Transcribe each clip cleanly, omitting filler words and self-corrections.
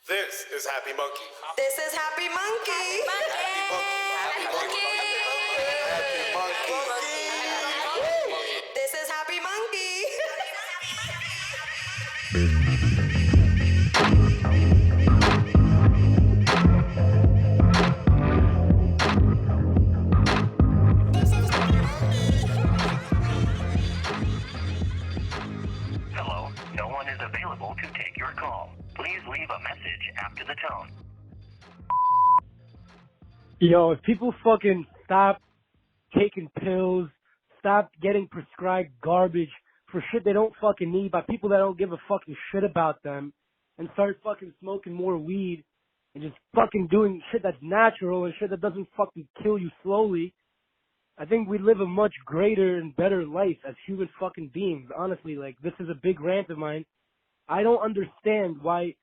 This is Happy Monkey. This is HappyMunkey. Happy Monkey. Happy Monkey. This is HappyMunkey. Hello, no one is available to take your call. Please leave a message after the tone. Yo, if people fucking stop taking pills, stop getting prescribed garbage for shit they don't fucking need by people that don't give a fucking shit about them, and start fucking smoking more weed and just fucking doing shit that's natural and shit that doesn't fucking kill you slowly, I think we live a much greater and better life as human fucking beings. Honestly, like, this is a big rant of mine. I don't understand why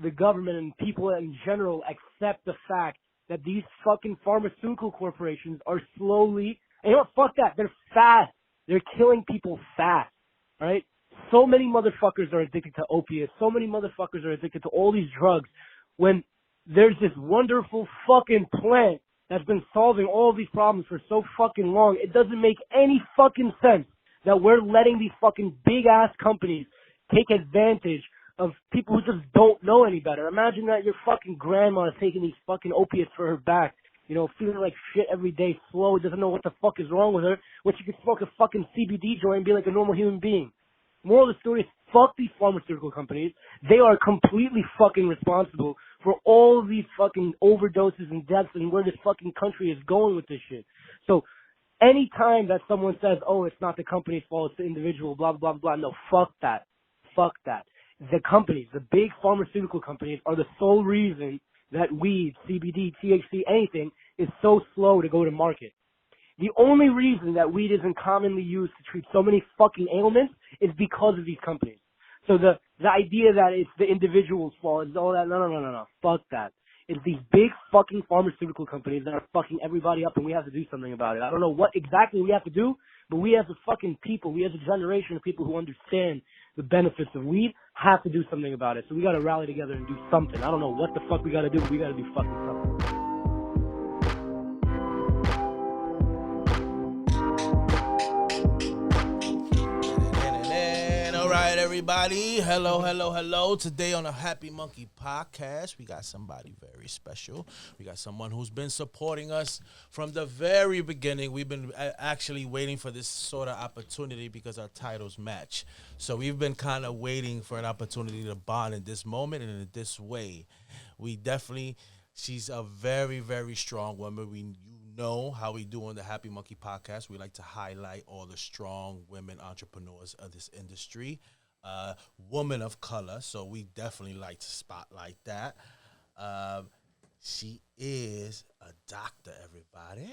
the government and people in general accept the fact that these fucking pharmaceutical corporations are slowly, and you know what, fuck that, they're fast. They're killing people fast, alright? So many motherfuckers are addicted to opiates. So many motherfuckers are addicted to all these drugs when there's this wonderful fucking plant that's been solving all these problems for so fucking long. It doesn't make any fucking sense that we're letting these fucking big ass companies take advantage of people who just don't know any better. Imagine that your fucking grandma is taking these fucking opiates for her back, you know, feeling like shit every day, slow, doesn't know what the fuck is wrong with her, when she could smoke a fucking CBD joint and be like a normal human being. Moral of the story is, fuck these pharmaceutical companies. They are completely fucking responsible for all of these fucking overdoses and deaths and where this fucking country is going with this shit. So, any time that someone says, oh, it's not the company's fault, it's the individual, blah, blah, blah, no, fuck that. Fuck that. The companies, the big pharmaceutical companies, are the sole reason that weed, CBD, THC, anything is so slow to go to market. The only reason that weed isn't commonly used to treat so many fucking ailments is because of these companies. So the idea that it's the individual's fault is all that, no. Fuck that. It's these big fucking pharmaceutical companies that are fucking everybody up, and we have to do something about it. I don't know what exactly we have to do, but we as a fucking people, we as a generation of people who understand the benefits of weed have to do something about it. So we gotta rally together and do something. I don't know what the fuck we gotta do, but we gotta do fucking something. All right, everybody. Hello. Today on the Happy Monkey podcast, we got somebody very special. We got someone who's been supporting us from the very beginning. We've been actually waiting for this sort of opportunity because our titles match. So we've been kind of waiting for an opportunity to bond in this moment and in this way. She's a very, very strong woman. You know how we do on the Happy Monkey podcast. We like to highlight all the strong women entrepreneurs of this industry, women of color. So we definitely like to spotlight that. She is a doctor, everybody.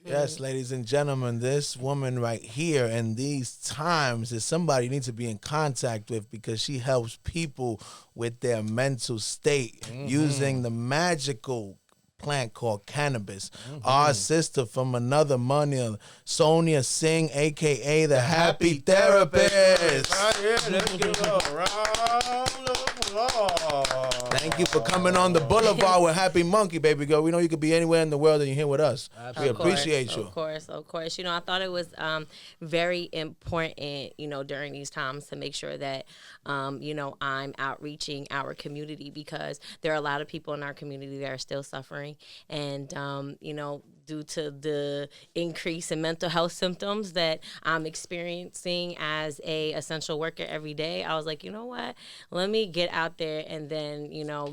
Yes, ladies and gentlemen, this woman right here in these times is somebody you need to be in contact with because she helps people with their mental state using the magical plant called cannabis. Our sister from another money, Sonia Singh, a.k.a. the Happy Therapist. Let's give a round of applause. Thank you for coming on the boulevard with Happy Monkey, baby girl. We know you could be anywhere in the world and you're here with us. We appreciate you. Of course. You know, I thought it was very important, during these times to make sure that, I'm outreaching our community because there are a lot of people in our community that are still suffering. And, due to the increase in mental health symptoms that I'm experiencing as a essential worker every day, I was like, you know what? Let me get out there and then,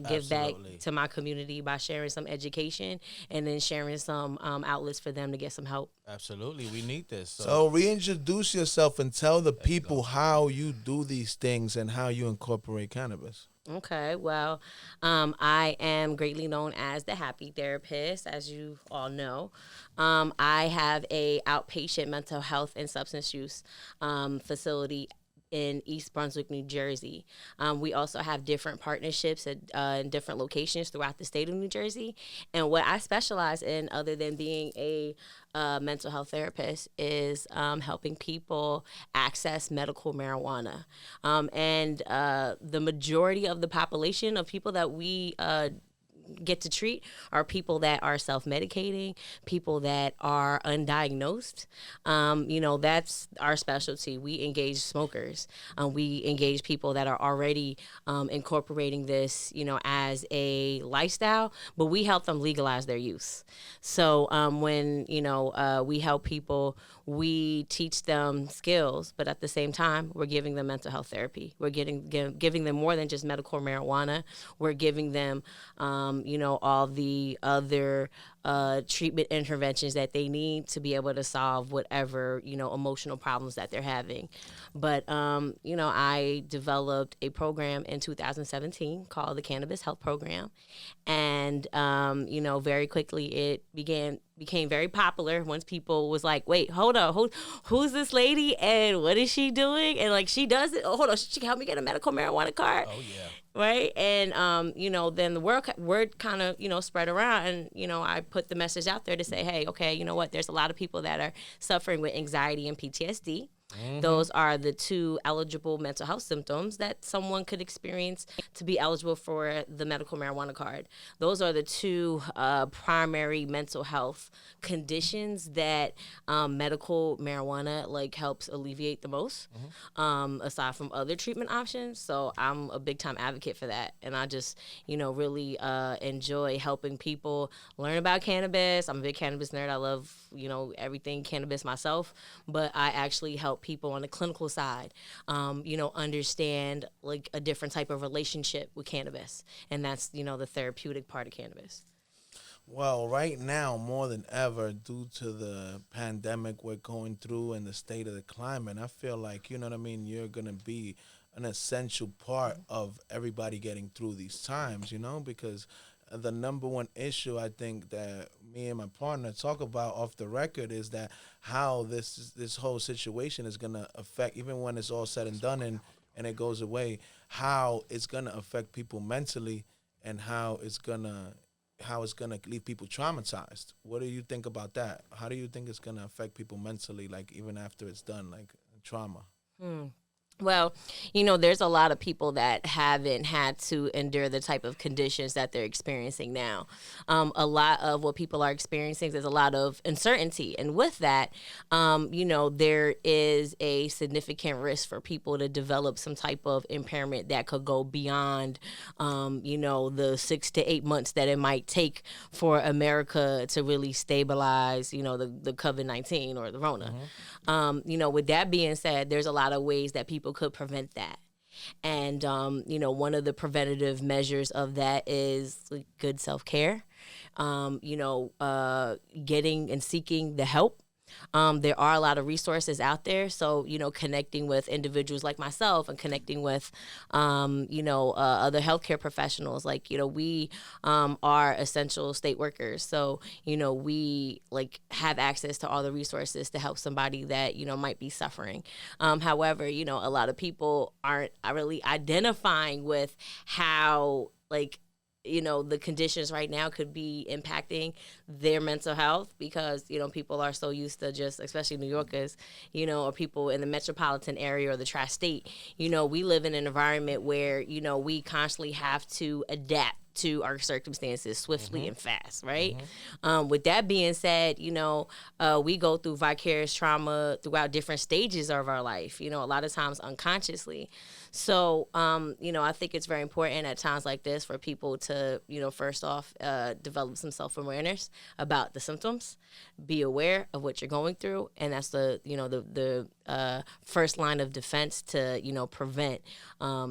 give back to my community by sharing some education and then sharing some outlets for them to get some help. Absolutely. We need this. So reintroduce yourself and tell the people how you do these things and how you incorporate cannabis. Okay, well, I am greatly known as the Happy Therapist, as you all know. I have a outpatient mental health and substance use facility in East Brunswick, New Jersey. We also have different partnerships in different locations throughout the state of New Jersey. And what I specialize in, other than being a mental health therapist, is helping people access medical marijuana. And the majority of the population of people that we get to treat are people that are self-medicating, people that are undiagnosed. That's our specialty. We engage smokers. We engage people that are already incorporating this, as a lifestyle, but we help them legalize their use. So when, we help people, we teach them skills, but at the same time, we're giving them mental health therapy. We're giving them more than just medical marijuana. We're giving them, all the other treatment interventions that they need to be able to solve whatever, emotional problems that they're having. But, I developed a program in 2017 called the Cannabis Health Program. And, very quickly it became very popular once people was like, wait, hold on, who's this lady and what is she doing? And like, she does it. Oh, hold on, she can help me get a medical marijuana card. Oh yeah. Right. And, then the word kind of, spread around, and, I put the message out there to say, hey, okay, you know what? There's a lot of people that are suffering with anxiety and PTSD. Mm-hmm. Those are the two eligible mental health symptoms that someone could experience to be eligible for the medical marijuana card. Those are the two primary mental health conditions that medical marijuana helps alleviate the most, aside from other treatment options. So I'm a big time advocate for that, and I just really enjoy helping people learn about cannabis. I'm a big cannabis nerd. I love everything cannabis myself, but I actually help people on the clinical side, understand a different type of relationship with cannabis. And that's, the therapeutic part of cannabis. Well, right now, more than ever, due to the pandemic we're going through and the state of the climate, I feel like, you're going to be an essential part of everybody getting through these times, because the number one issue I think that me and my partner talk about off the record is that how this whole situation is going to affect, even when it's all said and done and it goes away, how it's going to affect people mentally, and how it's going to leave people traumatized. What do you think about that? How do you think it's going to affect people mentally, even after it's done, trauma? Well, there's a lot of people that haven't had to endure the type of conditions that they're experiencing now. A lot of what people are experiencing is a lot of uncertainty. And with that, there is a significant risk for people to develop some type of impairment that could go beyond, the 6 to 8 months that it might take for America to really stabilize, the COVID-19 or the Rona. With that being said, there's a lot of ways that people could prevent that. And, one of the preventative measures of that is good self-care, getting and seeking the help. There are a lot of resources out there. So, connecting with individuals like myself and connecting with, other healthcare professionals. We are essential state workers. So, we have access to all the resources to help somebody that, might be suffering. However, a lot of people aren't really identifying with how, the conditions right now could be impacting their mental health, because, people are so used to just, especially New Yorkers, or people in the metropolitan area or the tri-state, we live in an environment where, we constantly have to adapt to our circumstances swiftly and fast, right? With that being said, we go through vicarious trauma throughout different stages of our life, a lot of times unconsciously. So, I think it's very important at times like this for people to, first off, develop some self-awareness about the symptoms, be aware of what you're going through, and that's the first line of defense to, prevent,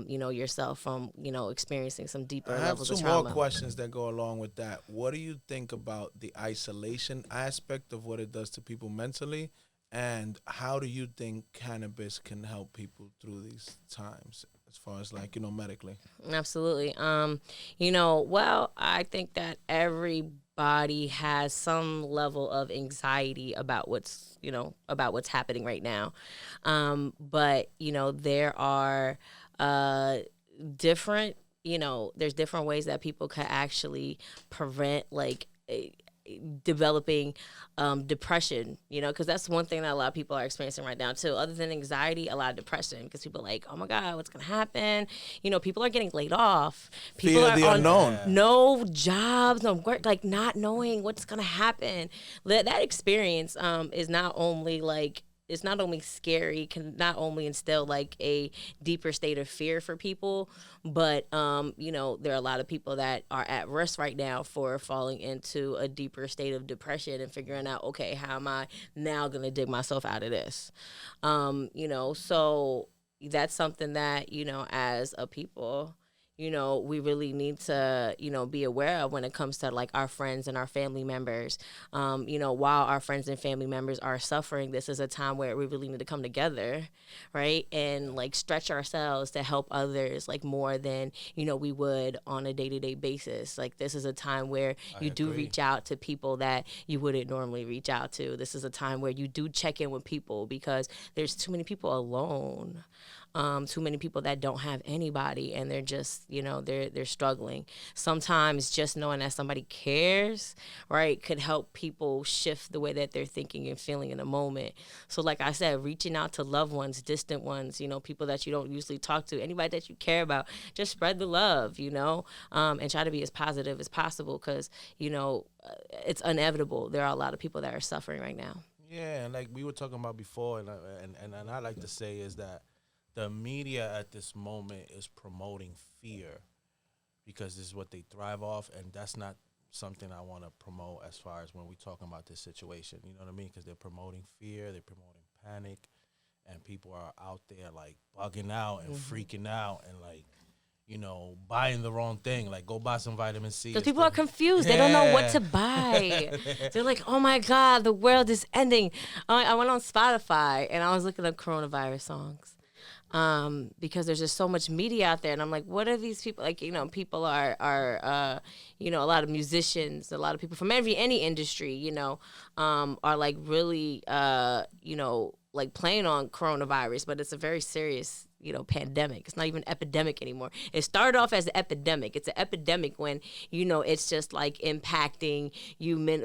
yourself from, experiencing some deeper levels of trauma. I have two more questions that go along with that. What do you think about the isolation aspect of what it does to people mentally? And how do you think cannabis can help people through these times as far as medically? Absolutely. Well, I think that every everybody has some level of anxiety about what's happening right now. But there are different, there's different ways that people can actually prevent developing depression, because that's one thing that a lot of people are experiencing right now too. Other than anxiety, a lot of depression, because people are like, oh my God, what's gonna happen? People are getting laid off. People Fear of are the on unknown. no jobs, no work, like not knowing what's gonna happen. That experience is not only it's not only scary, can not only instill like a deeper state of fear for people, but there are a lot of people that are at risk right now for falling into a deeper state of depression and figuring out, okay, how am I now gonna dig myself out of this? So that's something that, as a people, we really need to, be aware of when it comes to like our friends and our family members. While our friends and family members are suffering, this is a time where we really need to come together, right? And like stretch ourselves to help others like more than, we would on a day-to-day basis. Like this is a time where you do reach out to people that you wouldn't normally reach out to. This is a time where you do check in with people because there's too many people alone. Too many people that don't have anybody, and they're just, they're struggling. Sometimes just knowing that somebody cares, right, could help people shift the way that they're thinking and feeling in a moment. So like I said, reaching out to loved ones, distant ones, people that you don't usually talk to, anybody that you care about, just spread the love, and try to be as positive as possible because, it's inevitable. There are a lot of people that are suffering right now. Yeah, and like we were talking about before, and I like to say is that the media at this moment is promoting fear because this is what they thrive off, and that's not something I want to promote as far as when we're talking about this situation. You know what I mean? Because they're promoting fear, they're promoting panic, and people are out there like bugging out and freaking out and like, buying the wrong thing. Like, go buy some vitamin C. Because people are confused. They don't know what to buy. They're like, oh my God, the world is ending. I went on Spotify and I was looking up coronavirus songs. Because there's just so much media out there, and I'm like, what are these people like? People are a lot of musicians, a lot of people from any industry, are like really, like playing on coronavirus, but it's a very serious, pandemic. It's not even epidemic anymore. It started off as an epidemic. It's an epidemic when, it's just like impacting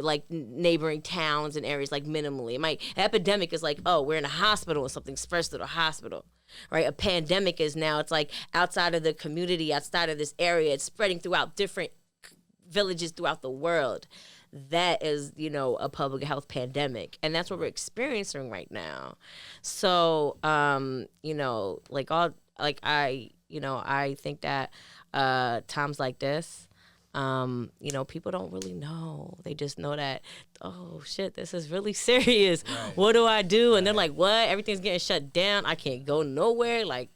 like neighboring towns and areas like minimally. Epidemic is like, oh, we're in a hospital and something spreads to the hospital. Right, a pandemic is now it's like outside of the community, outside of this area, it's spreading throughout different villages throughout the world. That is, a public health pandemic, and that's what we're experiencing right now. So, I think that times like this, people don't really know. They just know that, oh shit, this is really serious. Right. What do I do? And they're like, what? Everything's getting shut down. I can't go nowhere. Like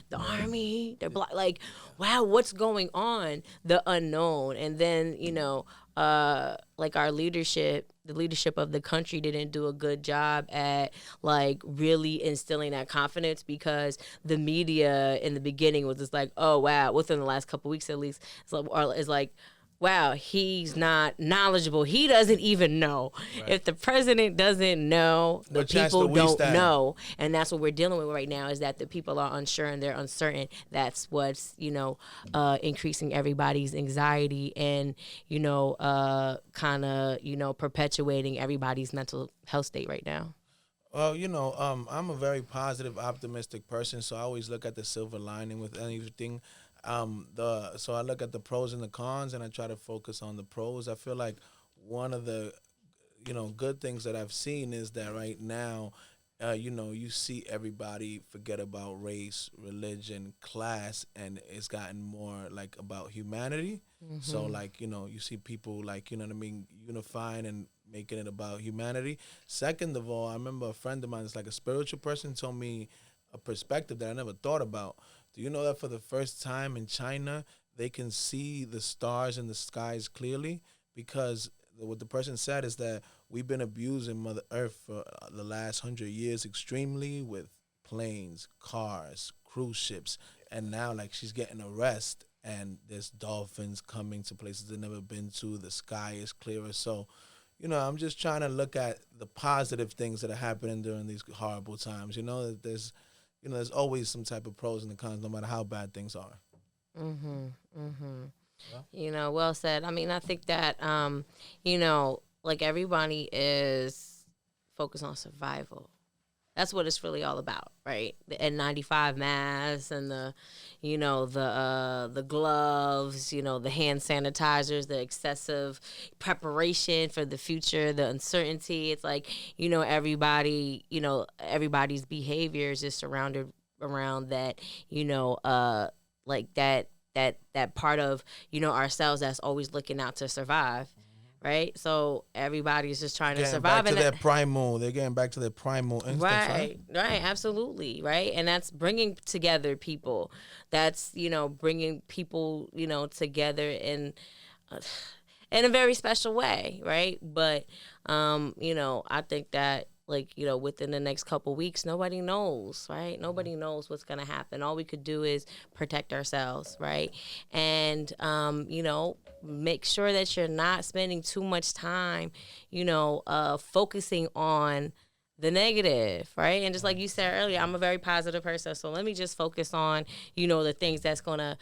the army, they're like, wow, what's going on? The unknown. And then, like our leadership, the leadership of the country didn't do a good job at like really instilling that confidence, because the media in the beginning was just like, oh wow, within the last couple weeks at least, it's like, wow, he's not knowledgeable. He doesn't even know. Right. If the president doesn't know, the people don't know. And that's what we're dealing with right now, is that the people are unsure and they're uncertain. That's what's, increasing everybody's anxiety and, kind of, perpetuating everybody's mental health state right now. Well, I'm a very positive, optimistic person, so I always look at the silver lining with anything. So I look at the pros and the cons, and I try to focus on the pros. I feel like one of the, good things that I've seen is that right now, you see everybody forget about race, religion, class, and it's gotten more like about humanity. Mm-hmm. So like, you see people like, unifying and making it about humanity. Second of all, I remember a friend of mine that's like a spiritual person told me a perspective that I never thought about. Do you know that for the first time in China, they can see the stars in the skies clearly? Because what the person said is that we've been abusing Mother Earth for the last 100 years extremely with planes, cars, cruise ships, and now like she's getting a rest and there's dolphins coming to places they've never been to. The sky is clearer. So, I'm just trying to look at the positive things that are happening during these horrible times. That there's always some type of pros and the cons, no matter how bad things are. Well said. I mean, I think that, like everybody is focused on survival. That's what it's really all about, right? The N95 masks and the gloves, the hand sanitizers, the excessive preparation for the future, the uncertainty. It's like, everybody's behavior is just surrounded around that, like that part of, ourselves that's always looking out to survive. Right, so everybody's just trying to survive. Back to their primal. They're getting back to their primal instincts, right? Right, absolutely, right, and that's bringing together people. That's bringing people together in a very special way, right? But I think that within the next couple weeks, nobody knows, right? Nobody knows what's going to happen. All we could do is protect ourselves, right? And, make sure that you're not spending too much time, focusing on the negative, right? And just like you said earlier, I'm a very positive person. So let me just focus on, the things that's going to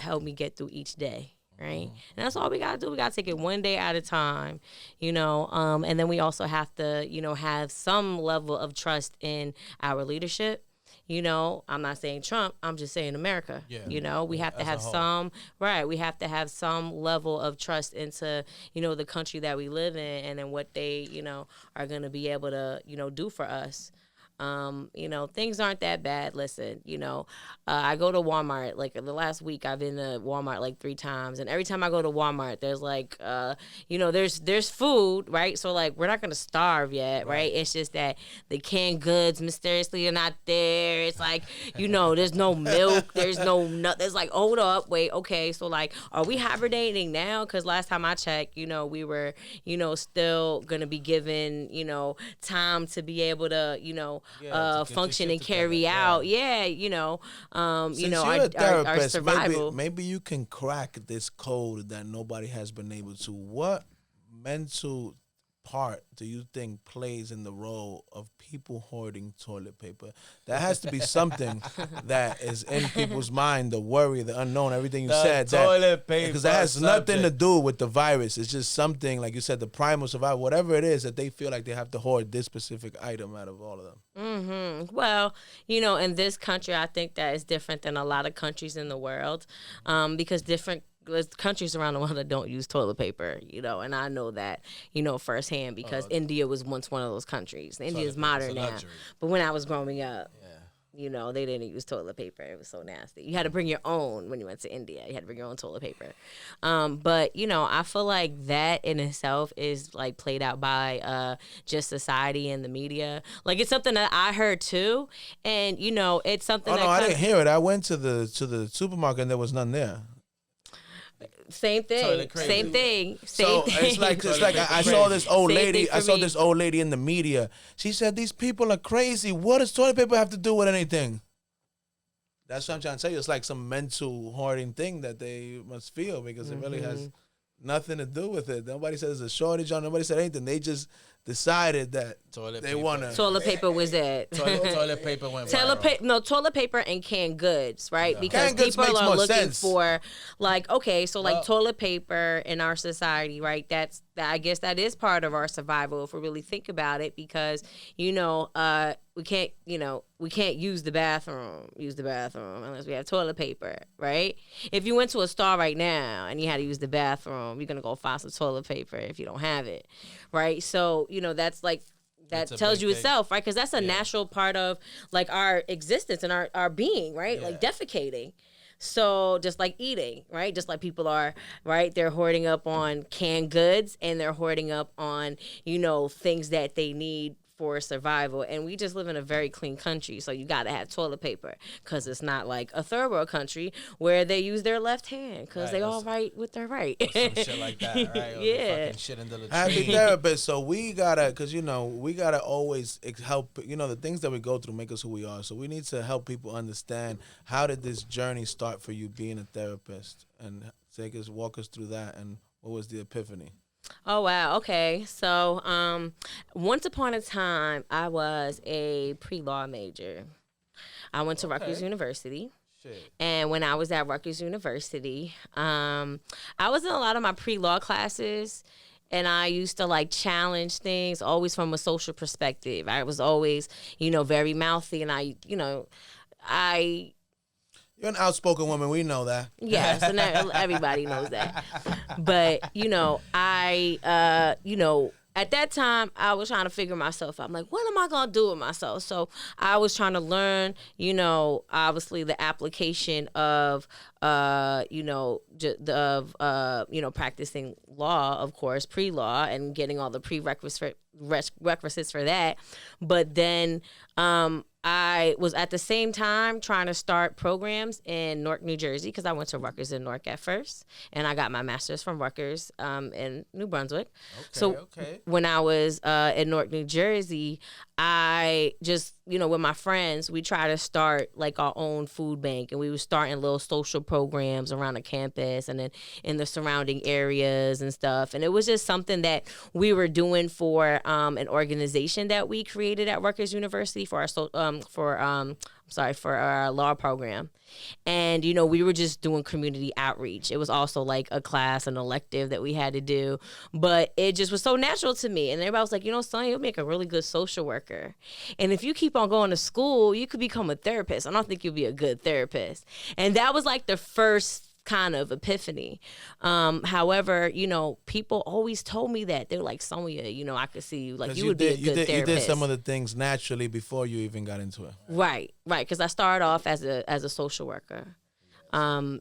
help me get through each day. Right. And that's all we got to do. We got to take it one day at a time, and then we also have to, have some level of trust in our leadership. I'm not saying Trump, I'm just saying America. Yeah. We have to have we have to have some level of trust into, the country that we live in and then what they, are going to be able to, do for us. Things aren't that bad. Listen, I go to Walmart, like the last week I've been to Walmart like 3 times. And every time I go to Walmart, there's like, there's food, right? So like, we're not going to starve yet, right? It's just that the canned goods mysteriously are not there. It's like, there's no milk. There's there's like, hold up, wait, okay. So like, are we hibernating now? Cause last time I checked, we were, still going to be given, time to be able to, function and carry out. Yeah, Since you're a therapist, our survival. Maybe you can crack this code that nobody has been able to. What mental part do you think plays in the role of people hoarding toilet paper? That has to be something that is in people's mind, the worry, the unknown, everything you said. Toilet paper. Because that has nothing to do with the virus. It's just something, like you said, the primal survival, whatever it is that they feel like they have to hoard this specific item out of all of them. Mm-hmm. Well, in this country, I think that is different than a lot of countries in the world, because there's countries around the world that don't use toilet paper, and I know that, firsthand because India was once one of those countries. India is modern now. But when I was growing up, they didn't use toilet paper. It was so nasty. You had to bring your own when you went to India. You had to bring your own toilet paper. But, I feel like that in itself is like played out by just society and the media. Like it's something that I heard too. And, it's something I didn't hear it. I went to the supermarket and there was none there. Same thing. Same thing. So it's like I saw this old lady. I saw this old lady in the media. She said, "These people are crazy. What does toilet paper have to do with anything?" That's what I'm trying to tell you. It's like some mental hoarding thing that they must feel because it really has nothing to do with it. Nobody says there's a shortage on. Nobody said anything. They just decided that they want to. Toilet paper was it. Toilet paper went viral. Toilet paper and canned goods, right? Yeah. Because people are looking for, like, okay, so like toilet paper in our society, right? I guess that is part of our survival if we really think about it, because we can't use the bathroom unless we have toilet paper, right? If you went to a store right now and you had to use the bathroom, you're gonna go find some toilet paper if you don't have it, right? So that's like that tells you itself, right? Because that's a natural part of like our existence and our being, right? Yeah. Like defecating. So just like eating, right? Just like people are, right? They're hoarding up on canned goods and they're hoarding up on, things that they need for survival, and we just live in a very clean country, so you gotta have toilet paper because it's not like a third world country where they use their left hand because they all right with their right. Some shit like that, right? Or Yeah. the fucking shit in the Happy latrine. therapist. So we gotta, cause we gotta always help. The things that we go through make us who we are. So we need to help people understand how did this journey start for you being a therapist, and walk us through that, and what was the epiphany? Oh wow, okay. So once upon a time I was a pre-law major. I went to Rutgers University. Shit. And when I was at Rutgers University, I was in a lot of my pre-law classes, and I used to like challenge things always from a social perspective. I was always, very mouthy, and I You're an outspoken woman. We know that. yes, and everybody knows that. But at that time, I was trying to figure myself out. I'm like, what am I gonna do with myself? So I was trying to learn, obviously the application of, practicing law, of course, pre-law, and getting all the requisites for that. But then I was at the same time trying to start programs in Newark, New Jersey, because I went to Rutgers in Newark at first, and I got my master's from Rutgers in New Brunswick. When I was in Newark, New Jersey, I just, with my friends, we tried to start like our own food bank, and we were starting little social programs around the campus and then in the surrounding areas and stuff. And it was just something that we were doing for an organization that we created at Rutgers University for our law program. And, we were just doing community outreach. It was also like a class, an elective that we had to do. But it just was so natural to me. And everybody was like, Sonia, you'll make a really good social worker. And if you keep on going to school, you could become a therapist. I don't think you'll be a good therapist. And that was like the first kind of epiphany. However, people always told me that. They're like, Sonia, I could see you. Like, you would be a good therapist. You did some of the things naturally before you even got into it. Right. Because I started off as a social worker. And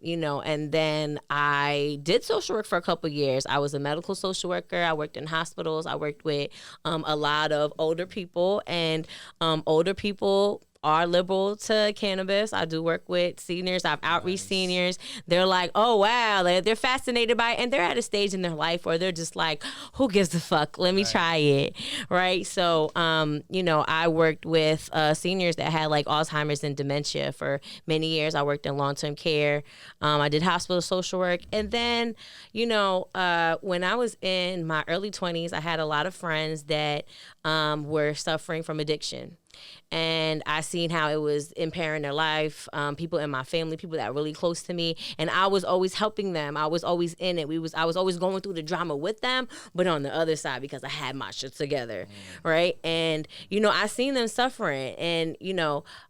then I did social work for a couple of years. I was a medical social worker. I worked in hospitals. I worked with a lot of older people, and older people are liberal to cannabis. I do work with seniors. I've outreached seniors. They're like, oh, wow. They're fascinated by it. And they're at a stage in their life where they're just like, who gives a fuck? Let me try it. Right. So, I worked with seniors that had like Alzheimer's and dementia for many years. I worked in long-term care. I did hospital social work. And then, when I was in my early 20s, I had a lot of friends that were suffering from addiction. And I seen how it was impairing their life, people in my family, people that are really close to me. And I was always helping them. I was always in it. I was always going through the drama with them, but on the other side, because I had my shit together, right? And, I seen them suffering. And,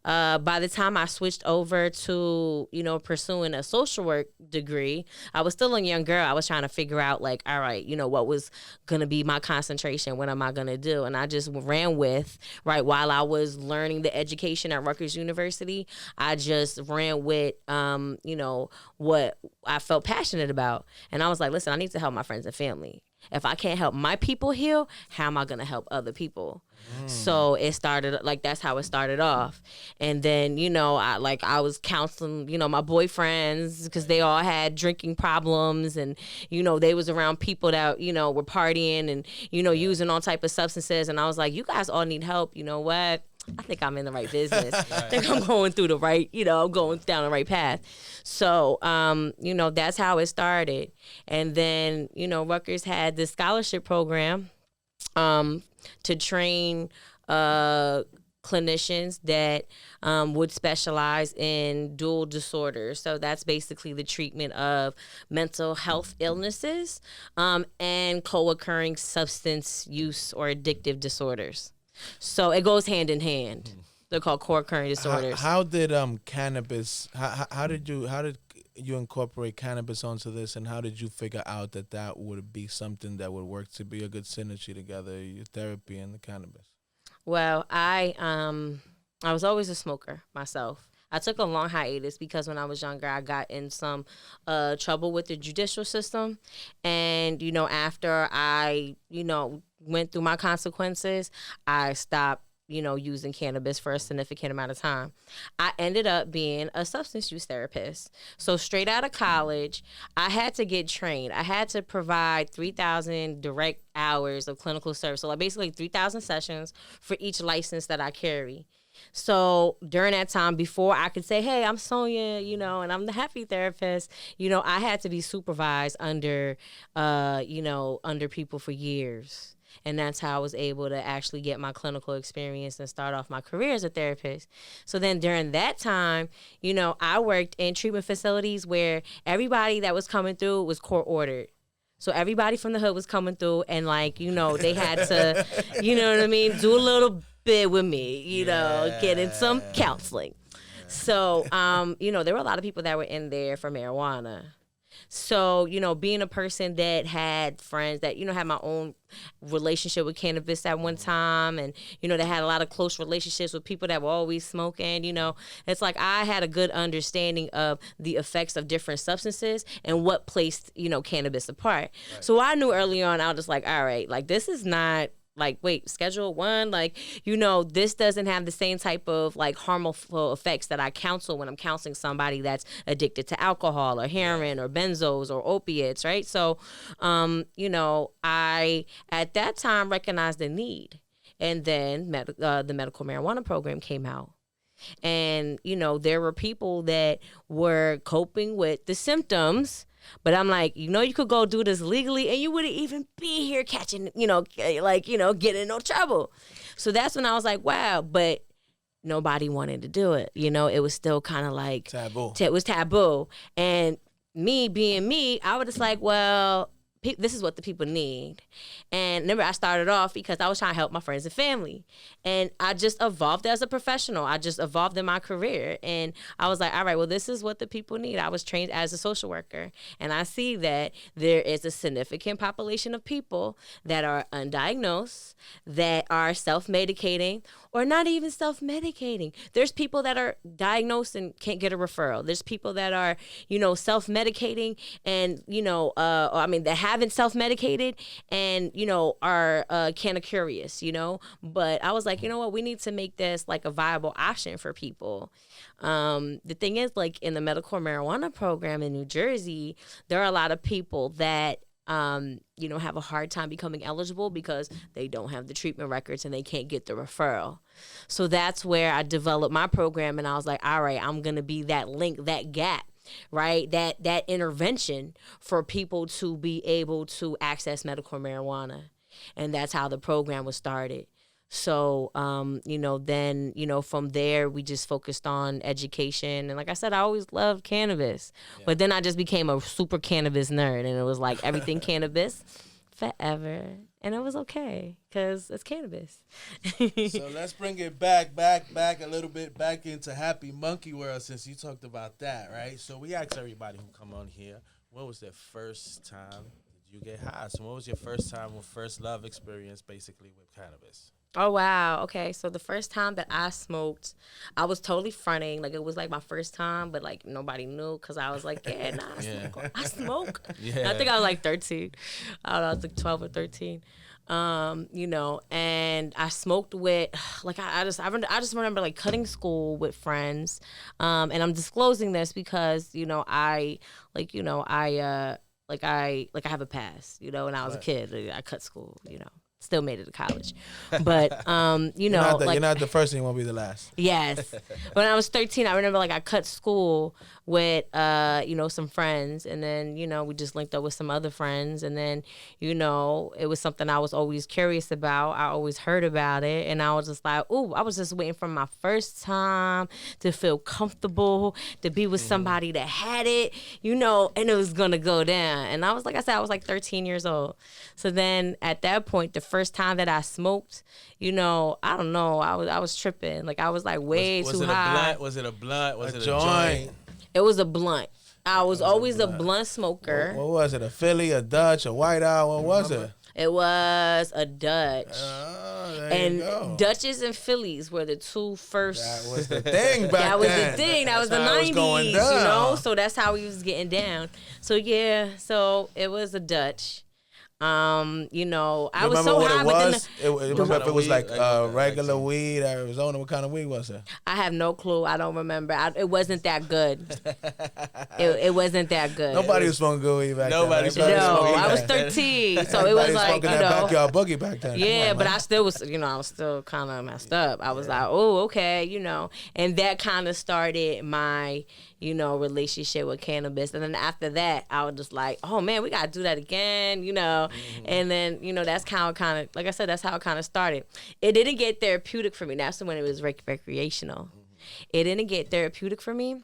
by the time I switched over to, pursuing a social work degree, I was still a young girl. I was trying to figure out, like, all right, what was going to be my concentration? What am I going to do? And I just ran with, right, while I was learning the education at Rutgers University, I just ran with, what I felt passionate about. And I was like, listen, I need to help my friends and family. If I can't help my people heal, how am I going to help other people? So it started, like, that's how it started off. And then, I was counseling, my boyfriends, because they all had drinking problems, and, they was around people that, were partying and, using all type of substances. And I was like, you guys all need help. You know what? I think I'm in the right business. I think I'm going through the right, going down the right path. So, that's how it started. And then, Rutgers had this scholarship program to train clinicians that would specialize in dual disorders. So that's basically the treatment of mental health illnesses and co-occurring substance use or addictive disorders. So it goes hand in hand. They're called co-occurring disorders. How did cannabis? How did you incorporate cannabis onto this, and how did you figure out that would be something that would work to be a good synergy together, your therapy and the cannabis? Well, I was always a smoker myself. I took a long hiatus because when I was younger, I got in some trouble with the judicial system. And, after I, went through my consequences, I stopped, using cannabis for a significant amount of time. I ended up being a substance use therapist. So straight out of college, I had to get trained. I had to provide 3,000 direct hours of clinical service. So like basically 3,000 sessions for each license that I carry. So during that time, before I could say, hey, I'm Sonia, and I'm the happy therapist, I had to be supervised under people for years. And that's how I was able to actually get my clinical experience and start off my career as a therapist. So then during that time, I worked in treatment facilities where everybody that was coming through was court ordered. So everybody from the hood was coming through and they had to, do a little bit with me, get in some counseling. So, there were a lot of people that were in there for marijuana. So, being a person that had friends that, had my own relationship with cannabis at one time and, that had a lot of close relationships with people that were always smoking, it's like I had a good understanding of the effects of different substances and what placed, cannabis apart. Right. So I knew early on, I was just like, all right, like this is not wait, Schedule 1, this doesn't have the same type of harmful effects that I counsel when I'm counseling somebody that's addicted to alcohol or heroin or benzos or opiates, right? So, I at that time recognized the need, and then the medical marijuana program came out. And, there were people that were coping with the symptoms. But I'm like, you could go do this legally and you wouldn't even be here catching, getting in no trouble. So that's when I was like, wow, but nobody wanted to do it. It was still kind of like taboo. It was taboo. And me being me, I was just like, well, this is what the people need. And remember, I started off because I was trying to help my friends and family. And I just evolved as a professional. I just evolved in my career. And I was like, all right, well, this is what the people need. I was trained as a social worker. And I see that there is a significant population of people that are undiagnosed, that are self-medicating, or not even self-medicating. There's people that are diagnosed and can't get a referral. There's people that are, self-medicating and, that haven't self-medicated and, are kind of curious, But I was like, you know what? We need to make this a viable option for people. The thing is, in the medical marijuana program in New Jersey, there are a lot of people that have a hard time becoming eligible because they don't have the treatment records and they can't get the referral. So that's where I developed my program, and I was like, all right, I'm going to be that link, that gap, right? That intervention for people to be able to access medical marijuana. And that's how the program was started. So, then, from there, we just focused on education. And like I said, I always loved cannabis. Yeah. But then I just became a super cannabis nerd. And it was like everything cannabis forever. And it was okay because it's cannabis. So let's bring it back a little bit back into Happy Monkey World since you talked about that, right? So we asked everybody who come on here, what was their first time did you get high? So what was your first time or first love experience basically with cannabis? Oh, wow. Okay. So the first time that I smoked, I was totally fronting. It was my first time, but nobody knew because I was like, yeah, nah, I smoke. Yeah. I think I was 13. I don't know, I was 12 or 13. And I smoked with, I just remember cutting school with friends. And I'm disclosing this because, I have a past, when I was a kid, I cut school, Still made it to college. But, you're not the first and you won't be the last. Yes. When I was 13, I remember I cut school with, some friends. And then, we just linked up with some other friends. And then, it was something I was always curious about. I always heard about it. And I was just like, ooh, I was just waiting for my first time to feel comfortable, to be with somebody that had it, and it was going to go down. And I was, like I said, I was 13 years old. So then at that point, the first time that I smoked, I don't know, I was tripping. I was way too high. Was it a blunt? Was it a joint? It was a blunt. I was always a blunt smoker. What was it? A Philly, a Dutch, a White Owl? What was it? It was a Dutch. There you go. Dutches and Phillies were the two first. That was the thing back then. That was the thing. That was the 90s, So that's how we was getting down. So, yeah. So, it was a Dutch. You know, I You was remember so what high, it but then was? Remember if it was weed? like Like regular some- weed, Arizona? What kind of weed was it? I have no clue. I don't remember. It wasn't that good. It wasn't that good. Nobody was smoking good weed back Nobody then. was No, smoking I was back 13, so it was like, smoking you that know. backyard boogie back then. Yeah, Come on, but man. I still was, you know, I was still kind of messed up. I was like, oh, okay, you know, and that kind of started my, you know, relationship with cannabis. And then after that, I was just like, oh man, we gotta do that again, you know. And then, you know, that's how it kind of, like I said, that's how it kind of started. It didn't get therapeutic for me. That's when it was recreational. It didn't get therapeutic for me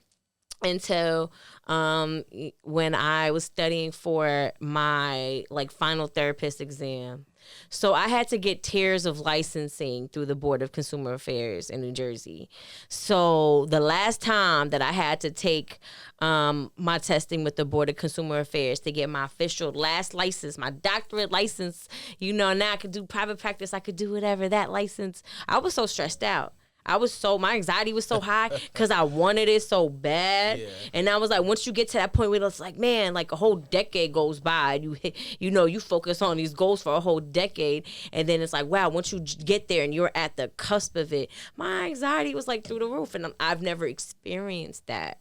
until when I was studying for my like final therapist exam. So I had to get tiers of licensing through the Board of Consumer Affairs in New Jersey. So the last time that I had to take my testing with the Board of Consumer Affairs to get my official last license, my doctorate license, you know, now I could do private practice, I could do whatever, that license. I was so stressed out. My anxiety was so high because I wanted it so bad. Yeah. And I was like, once you get to that point where it's like, man, like a whole decade goes by, and you focus on these goals for a whole decade. And then it's like, wow, once you get there and you're at the cusp of it, my anxiety was like through the roof. And I've never experienced that,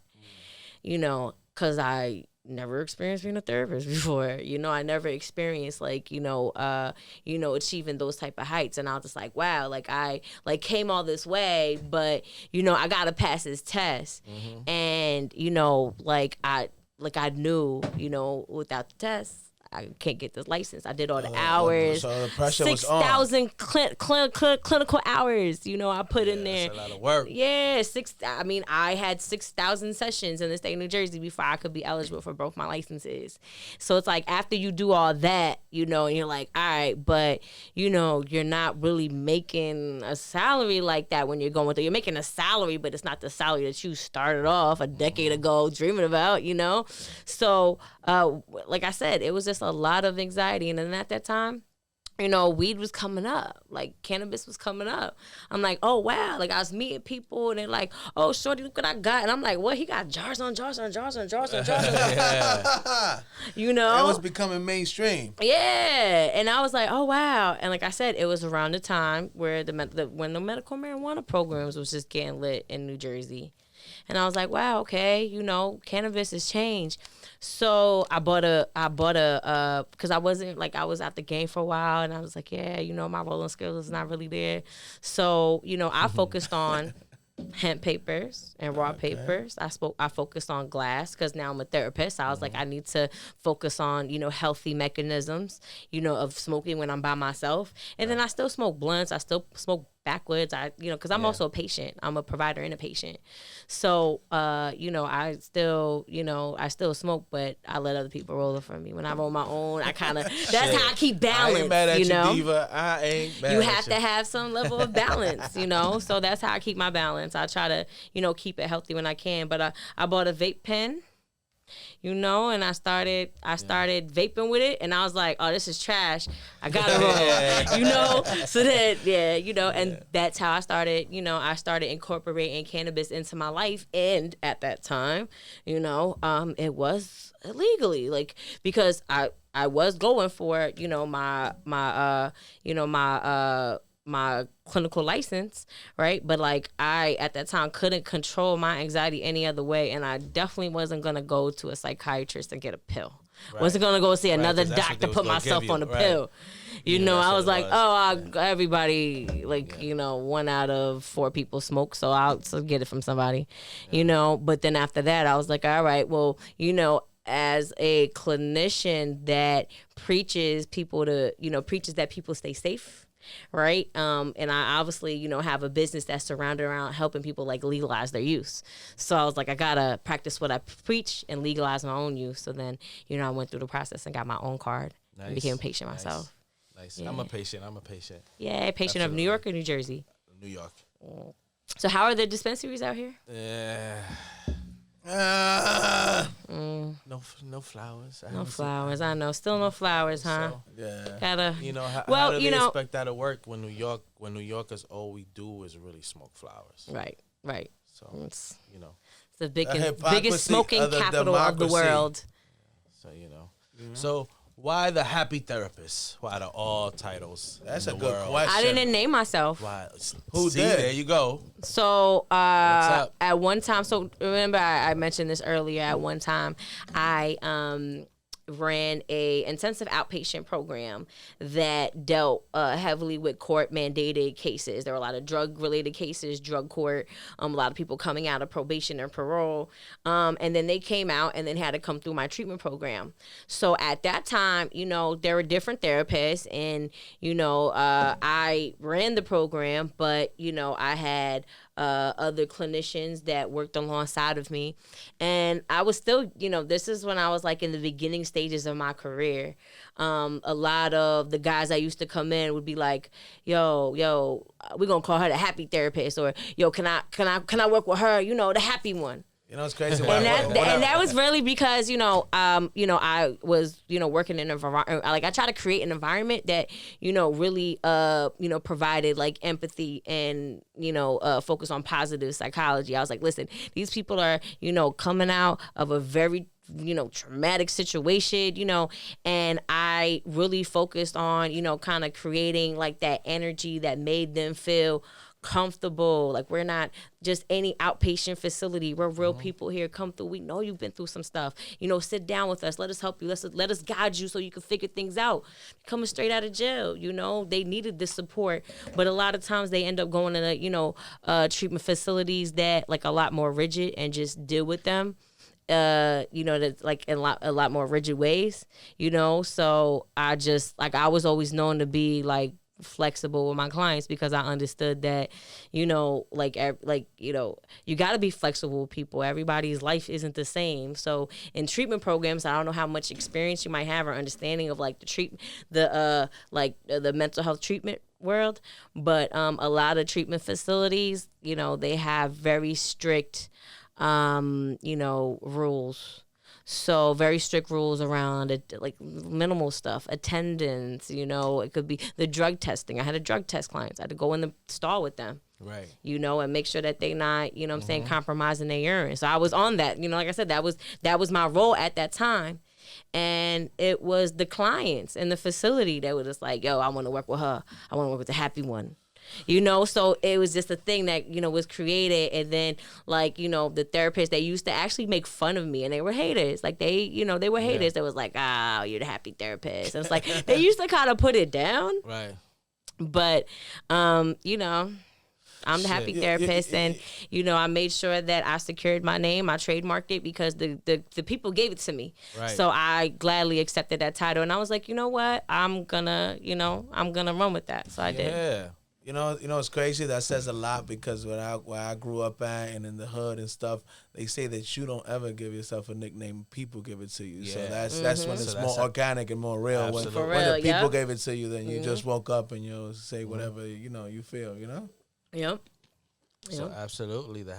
you know, because I never experienced being a therapist before. You know, I never experienced like, achieving those type of heights. And I was just like, wow, like I like came all this way, but you know, I gotta pass this test. Mm-hmm. And, you know, I knew, you know, without the test, I can't get this license. I did all the hours. So the pressure was on. 6,000 clinical hours, you know, I put in there. That's a lot of work. Yeah, I had 6,000 sessions in the state of New Jersey before I could be eligible for both my licenses. So it's like after you do all that, you know, and you're like, all right, but, you know, you're not really making a salary like that when you're going through. You're making a salary, but it's not the salary that you started off a decade ago dreaming about, you know? So, like I said, it was just a lot of anxiety. And then at that time, you know, weed was coming up, like cannabis was coming up. I'm like, oh wow, like I was meeting people and they're like, oh shorty, look what I got. And I'm like, what? He got jars on jars on jars on jars on jars on jars. You know, it was becoming mainstream. Yeah, and I was like, oh wow. And like I said, it was around the time where when the medical marijuana programs was just getting lit in New Jersey. And I was like, wow, okay, you know, cannabis has changed. So I bought a, because I was out the game for a while, and I was like, yeah, you know, my rolling skills is not really there. So, you know, I focused on hemp papers and raw papers. I focused on glass because now I'm a therapist. I was like, I need to focus on, you know, healthy mechanisms, you know, of smoking when I'm by myself. And then I still smoke blunts. I still smoke backwards. Because I'm also a patient. I'm a provider and a patient. So, you know, I still smoke, but I let other people roll it for me. When I roll my own, I kind of, that's how I keep balance, I ain't mad at you know? Diva. I ain't mad You at have to have some level of balance, you know? So that's how I keep my balance. I try to, you know, keep it healthy when I can. But I bought a vape pen, you know, and I started vaping with it, and I was like, oh, this is trash. I gotta roll, you know? So that, yeah, you know, and that's how I started, you know, I started incorporating cannabis into my life. And at that time, you know, it was illegally, like, because I was going for, you know, my clinical license, right? But like I at that time couldn't control my anxiety any other way, and I definitely wasn't gonna go to a psychiatrist and get a pill. Right. Wasn't gonna go see another doctor, put myself on a pill. You know, I was like, everybody, like, you know, 1 out of 4 people smoke, so I'll get it from somebody, you know. But then after that, I was like, all right, well, you know, as a clinician that preaches that people stay safe, right? And I obviously, you know, have a business that's surrounded around helping people like legalize their use. So I was like, I gotta practice what I preach and legalize my own use. So then, you know, I went through the process and got my own card and became a patient myself. Nice. Yeah. I'm a patient. Yeah, patient Absolutely. Of New York or New Jersey? New York. So how are the dispensaries out here? No flowers. No flowers. I know. Still no flowers, huh? So, yeah. Gotta. You know how do they expect that to work when New Yorkers all we do is really smoke flowers. Right. So it's, you know, it's the biggest smoking capital of the world. So you know, so Why the happy therapist? Why the all titles? That's in a the good world? question. I didn't name myself. Why? Who See, did? There you go. So up? at one time, so remember I mentioned this earlier. At one time, I ran a intensive outpatient program that dealt heavily with court mandated cases. There were a lot of drug related cases, drug court, a lot of people coming out of probation or parole, and then they came out and then had to come through my treatment program. So at that time, there were different therapists, and I ran the program, but I had other clinicians that worked alongside of me, and I was still, this is when I was like in the beginning stages of my career. A lot of the guys I used to come in would be like, yo, we're gonna call her the happy therapist, or yo, can I work with her, the happy one. It's crazy. And that was really because I was working in a environment, like I try to create an environment that really provided like empathy and focus on positive psychology. I was like, listen, these people are coming out of a very traumatic situation, and I really focused on kind of creating like that energy that made them feel comfortable. Like, we're not just any outpatient facility. We're real people here. Come through. We know you've been through some stuff. Sit down with us. Let us help you. Let us guide you so you can figure things out. Coming straight out of jail, they needed this support, but a lot of times they end up going to treatment facilities that like a lot more rigid and just deal with them. That's like in a lot more rigid ways. So I just I was always known to be like flexible with my clients, because I understood that you got to be flexible with people. Everybody's life isn't the same. So in treatment programs, I don't know how much experience you might have or understanding of like the mental health treatment world, but a lot of treatment facilities, they have very strict rules. So very strict rules around it, like minimal stuff, attendance, it could be the drug testing. I had a drug test clients. I had to go in the stall with them. Right. And make sure that they not, compromising their urine. So I was on that, like I said, that was my role at that time. And it was the clients in the facility that were just like, yo, I want to work with her. I want to work with the happy one. So it was just a thing that, was created. And then the therapists, they used to actually make fun of me, and they were haters. Like they were haters. That was like, you're the happy therapist. And it's like, they used to kind of put it down. Right. But, I'm the happy therapist, and I made sure that I secured my name, I trademarked it, because the people gave it to me. Right. So I gladly accepted that title, and I was like, you know what, I'm gonna run with that. So I did. Yeah. It's crazy. That says a lot, because where I grew up at and in the hood and stuff, they say that you don't ever give yourself a nickname. People give it to you. Yeah. So that's when it's more organic and more real. When Absolutely. the people gave it to you, then you just woke up and you say whatever you feel. Yep. So absolutely, the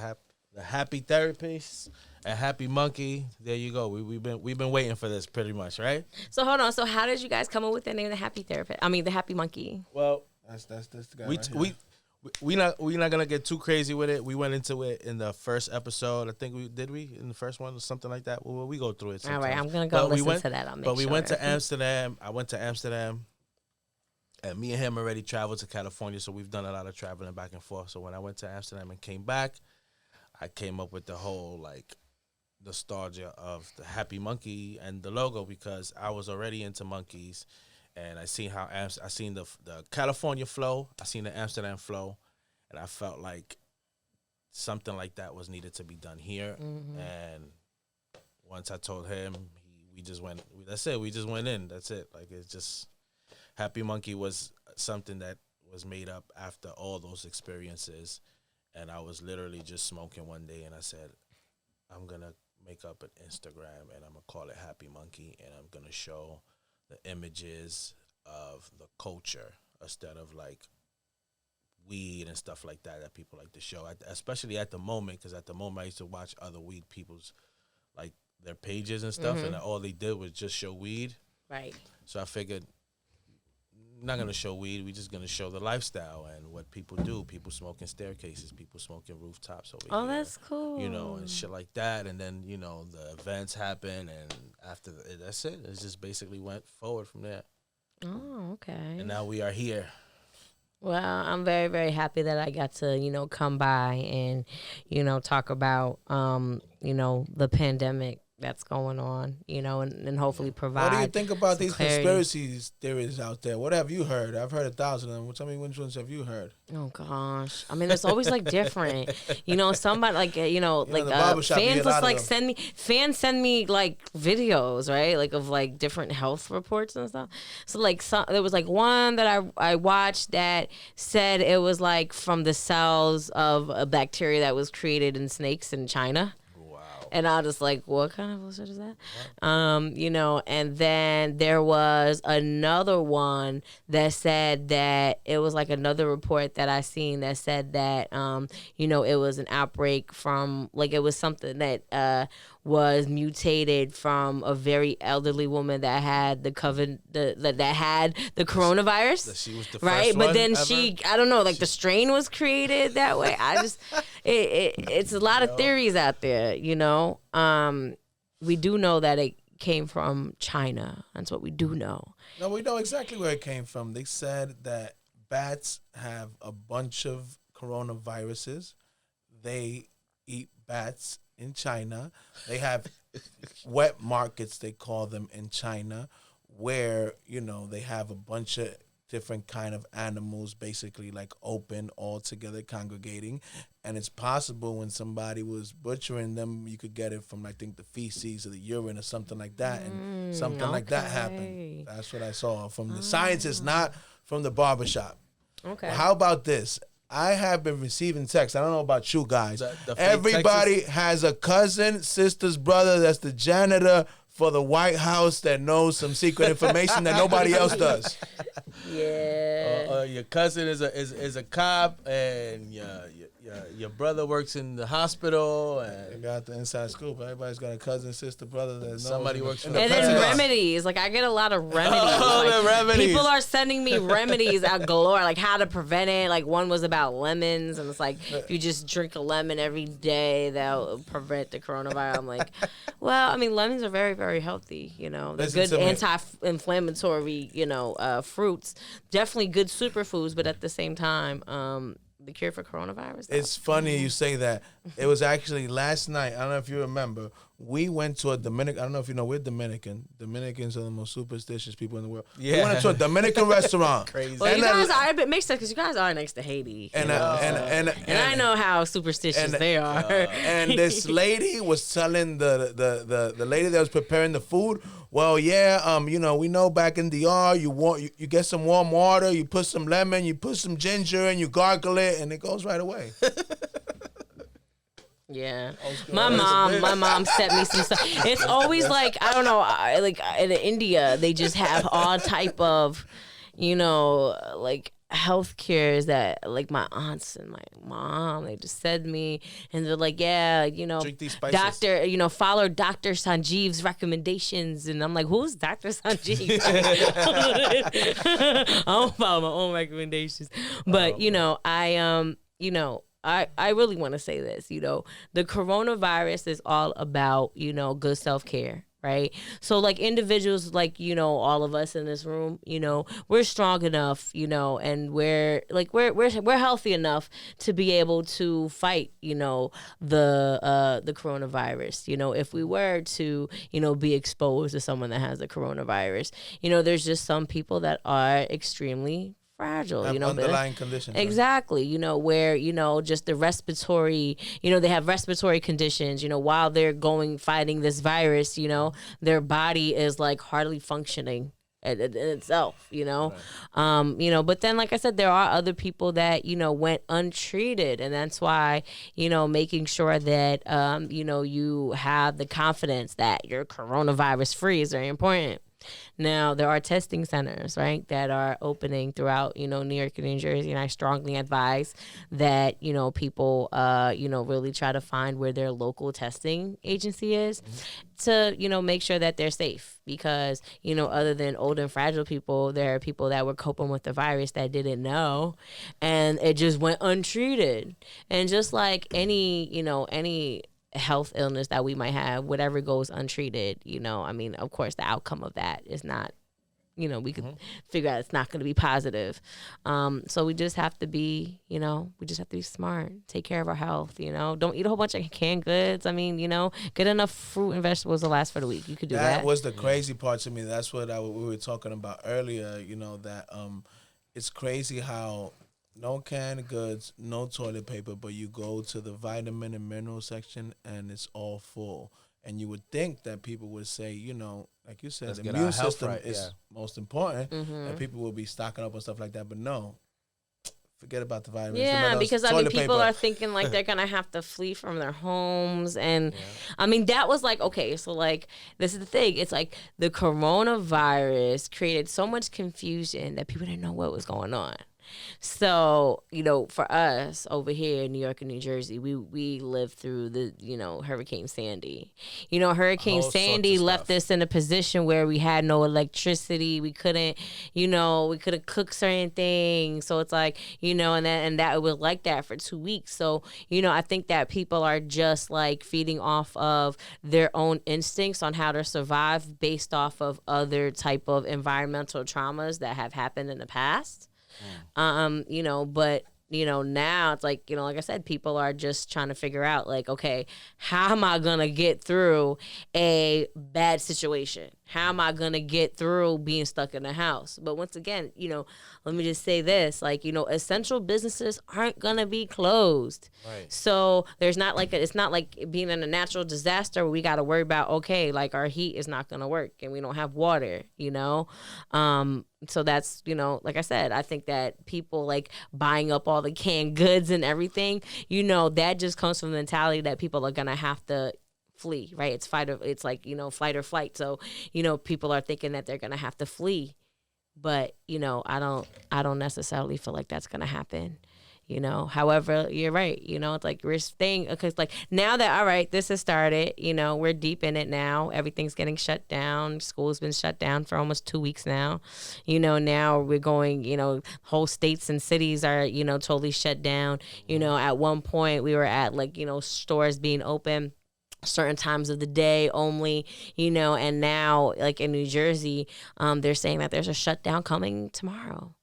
happy therapist and Happy Monkey. There you go. We've been waiting for this pretty much, right? So hold on. So how did you guys come up with the name, the Happy Therapist? I mean, the Happy Monkey. Well, that's the guy. We not gonna get too crazy with it. We went into it in the first episode. I think we in the first one or something like that. We go through it sometimes. All right, I'm gonna go listen to that. But we went to Amsterdam. I went to Amsterdam. And me and him already traveled to California, so we've done a lot of traveling back and forth. So when I went to Amsterdam and came back, I came up with the whole nostalgia of the Happy Monkey and the logo, because I was already into monkeys, and I seen the California flow, I seen the Amsterdam flow, and I felt like something like that was needed to be done here. Mm-hmm. And once I told him, we just went. That's it. We just went in. That's it. Like, it's just. Happy Monkey was something that was made up after all those experiences, and I was literally just smoking one day, and I said, I'm going to make up an Instagram, and I'm going to call it Happy Monkey, and I'm going to show the images of the culture instead of, weed and stuff like that people like to show, especially at the moment, because at the moment I used to watch other weed people's, their pages and stuff, and all they did was just show weed. Right. So I figured, not gonna show weed. We're just gonna show the lifestyle and what people do. People smoking staircases, people smoking rooftops over here. Oh, that's cool. You know, and shit like that. And then the events happen, and after that's it. It just basically went forward from there. Oh, okay. And now we are here. Well, I'm very, very happy that I got to, come by and, talk about, the pandemic that's going on, and hopefully provide. What do you think about these clarity. conspiracy theories out there? What have you heard? I've heard 1,000 of them. Tell me which ones have you heard? Oh gosh, I mean, it's always like different. Somebody like the like barbershop, you hear fans a lot just of like them. send me like videos, right? Like of like different health reports and stuff. So like there was like one that I watched that said it was like from the cells of a bacteria that was created in snakes in China. And I was just like, what kind of bullshit is that? And then there was another one that said that it was like another report that I seen that said that, it was an outbreak from, like, it was something that was mutated from a very elderly woman that had that had the coronavirus. That she was the right, first but one then ever? I don't know, like the strain was created that way. I just, it's a lot of theories out there, We do know that it came from China. That's what we do know. No, we know exactly where it came from. They said that bats have a bunch of coronaviruses. They eat bats in China. They have wet markets, they call them, in China, where, they have a bunch of different kind of animals basically like open all together congregating, and it's possible when somebody was butchering them, you could get it from, I think, the feces or the urine or something like that, and something like that happened. That's what I saw from the scientists, not from the barbershop. Okay. How about this? I have been receiving texts. I don't know about you guys. The fake Everybody Texas? has a cousin, sister's brother that's the janitor for the White House that knows some secret information that nobody else does. Yeah. Your cousin is a cop, and your brother works in the hospital, I and got the inside scoop. Everybody's got a cousin, sister, brother that knows. Somebody works for in the And president's then office. remedies. Like, I get a lot of remedies. Oh, Like, the remedies. People are sending me remedies out galore, like how to prevent it. Like, one was about lemons, and it's like, if you just drink a lemon every day, that'll prevent the coronavirus. I'm like, well, I mean, lemons are very, very healthy, They're Listen good to me. anti-inflammatory, fruits. Definitely good superfoods, but at the same time, the cure for coronavirus? It's funny you say that. It was actually last night. I don't know if you remember. We went to a Dominican. I don't know if you know. We're Dominican. Dominicans are the most superstitious people in the world. We Yeah. went to a Dominican restaurant. Crazy. Well, And you then- guys are, it makes sense because you guys are next to Haiti. And I know how superstitious they are. And this lady was telling the lady that was preparing the food, well, yeah, we know back in DR, you get some warm water, you put some lemon, you put some ginger, and you gargle it, and it goes right away. Yeah, my mom sent me some stuff. It's always like, I don't know, like in India they just have all type of, like health cares that like my aunts and my mom, they just send me, and they're like, yeah, Drink these spices. doctor, follow Dr. Sanjeev's recommendations, and I'm like, who's Dr. Sanjeev? I don't follow my own recommendations, but I really want to say this, the coronavirus is all about, good self-care, right? So like individuals like, all of us in this room, we're strong enough, and we're healthy enough to be able to fight, the coronavirus. If we were to, be exposed to someone that has the coronavirus, there's just some people that are extremely fragile, Have underlying conditions. Right? Exactly, where, just the respiratory, they have respiratory conditions, while they're fighting this virus, their body is like hardly functioning in itself, but then, like I said, there are other people that, went untreated, and that's why, making sure that, you have the confidence that you're coronavirus free is very important. Now, there are testing centers, right, that are opening throughout, New York and New Jersey, and I strongly advise that, people, really try to find where their local testing agency is to, make sure that they're safe because, other than old and fragile people, there are people that were coping with the virus that didn't know, and it just went untreated. And just like any health illness that we might have, whatever goes untreated, of course the outcome of that is not, we could figure out it's not going to be positive. So we just have to be, smart, take care of our health, don't eat a whole bunch of canned goods. Get enough fruit and vegetables to last for the week. You could do that. That was the crazy part to me. That's what we were talking about earlier, that it's crazy how no canned goods, no toilet paper, but you go to the vitamin and mineral section and it's all full. And you would think that people would say, like you said, Let's the get immune our health system right, is most important, and people will be stocking up on stuff like that. But no, forget about the vitamins. the Yeah, minerals, because toilet people paper. are thinking like they're gonna have to flee from their homes, and that was like, okay, so like this is the thing. It's like the coronavirus created so much confusion that people didn't know what was going on. So, for us over here in New York and New Jersey, we lived through the, Hurricane Sandy. Hurricane All sorts Sandy of left stuff. us in a position where we had no electricity. We couldn't, we couldn't cook certain things. So it's like, and that it was like that for 2 weeks. So, I think that people are just like feeding off of their own instincts on how to survive based off of other type of environmental traumas that have happened in the past. But now it's like, like I said, people are just trying to figure out like, okay, how am I going to get through a bad situation? How am I going to get through being stuck in the house? But once again, let me just say this, like, essential businesses aren't going to be closed. Right. So there's not like, it's not like being in a natural disaster where we got to worry about, okay, like our heat is not going to work and we don't have water, So that's, like I said, I think that people like buying up all the canned goods and everything, that just comes from the mentality that people are going to have to flee, right? It's flight or flight. So, people are thinking that they're going to have to flee. But, I don't necessarily feel like that's going to happen. However, you're right. It's like we're staying, because like now that, all right, this has started, we're deep in it now. Everything's getting shut down. School's been shut down for almost 2 weeks now. Now we're going, whole states and cities are, totally shut down. At one point we were at like, stores being open certain times of the day only, and now like in New Jersey, they're saying that there's a shutdown coming tomorrow.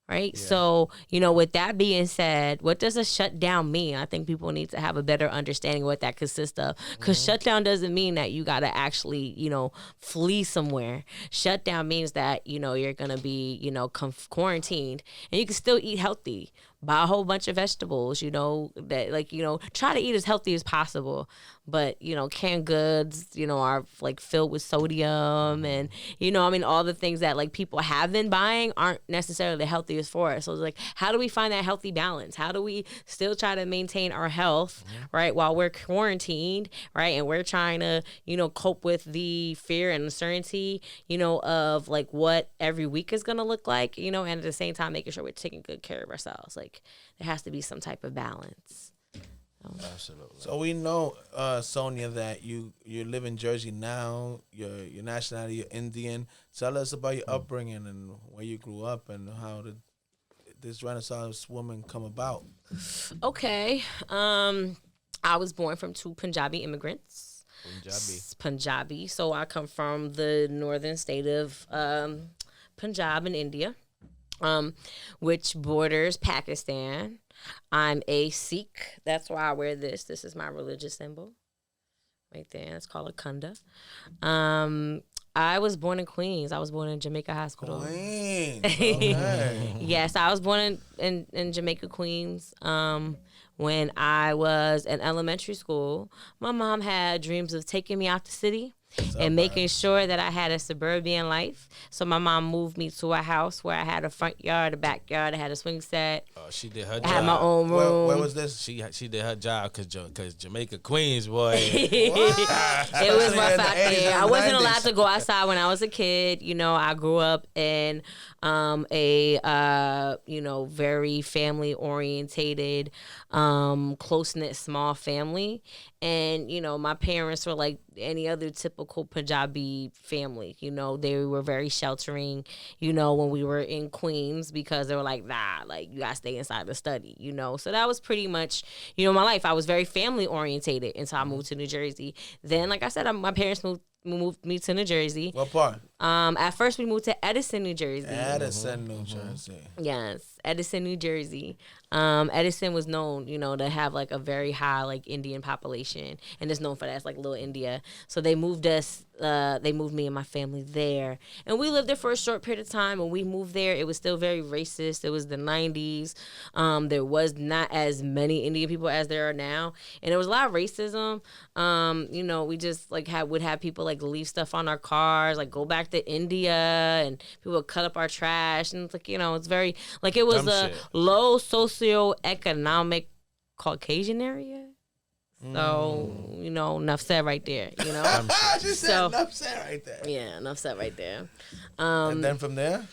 Right. Yeah. So, with that being said, what does a shutdown mean? I think people need to have a better understanding of what that consists of. Because shutdown doesn't mean that you got to actually, flee somewhere. Shutdown means that, you're going to be, quarantined and you can still eat healthy. Buy a whole bunch of vegetables, that like, try to eat as healthy as possible. But, canned goods, are like filled with sodium and, all the things that like people have been buying aren't necessarily the healthiest for us. So it's like, how do we find that healthy balance? How do we still try to maintain our health, right, while we're quarantined, right? And we're trying to, cope with the fear and uncertainty, of like what every week is going to look like, and at the same time, making sure we're taking good care of ourselves. Like there has to be some type of balance. Absolutely. So we know, Sonia, that you live in Jersey now. Your nationality, you're Indian. Tell us about your upbringing and where you grew up and how did this Renaissance woman come about. Okay. I was born from 2 Punjabi immigrants. Punjabi. So I come from the northern state of Punjab in India, which borders Pakistan. I'm a Sikh. That's why I wear this. This is my religious symbol. Right there. It's called a kunda. I was born in Queens. I was born in Jamaica Hospital. Queens. Okay. Yes, I was born in Jamaica, Queens. When I was in elementary school, my mom had dreams of taking me out the city and making sure that I had a suburban life. So my mom moved me to a house where I had a front yard, a backyard, I had a swing set. Oh, she did her job. I had my own room. Where was this? She did her job because Jamaica Queens, boy. It was rough in the out 80s there. and I wasn't 90s. allowed to go outside when I was a kid. You know, I grew up in very family orientated, close knit small family, and you know, my parents were like any other typical Punjabi family. You know, they were very sheltering. You know, when we were in Queens, because they were like, nah, like you gotta stay inside the study. You know, so that was pretty much my life. I was very family orientated until I moved to New Jersey. Then, like I said, my parents moved me to New Jersey. What part? At first we moved to Edison, New Jersey. Edison, New Jersey. Yes, Edison, New Jersey. Edison was known, to have like a very high like Indian population, and it's known for that. It's like Little India. So they moved us. They moved me and my family there, and we lived there for a short period of time. When we moved there, it was still very racist. It was the '90s. There was not as many Indian people as there are now, and there was a lot of racism. We just like would have people like leave stuff on our cars, like go back to India, and people would cut up our trash, and it's like it's very like it was Dumb a shit. low socioeconomic Caucasian area. So enough said right there. She said So- enough said right there. Yeah, enough said right there. And then from there?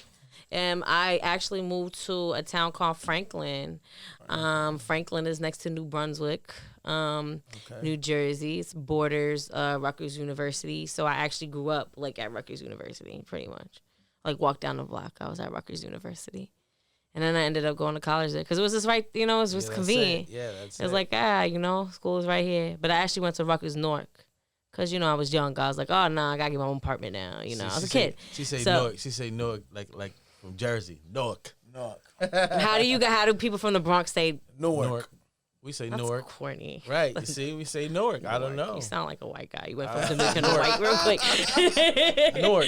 I actually moved to a town called Franklin. Franklin is next to New Brunswick, New Jersey. It's borders Rutgers University. So I actually grew up like at Rutgers University, pretty much. Like walked down the block, I was at Rutgers University. And then I ended up going to college there because it was just right, it was just convenient. Yeah, that's It was like, school is right here. But I actually went to Rutgers Newark because, I was young. I was like, oh, no, I got to get my own apartment now. I was a kid. She say So- Newark. She say Newark like from Jersey. Newark. Newark. How do people from the Bronx say Newark. We say that's Newark. corny? Right. You see, we say Newark. I don't know. You sound like a white guy. You went from Jamaican to white real quick. Newark.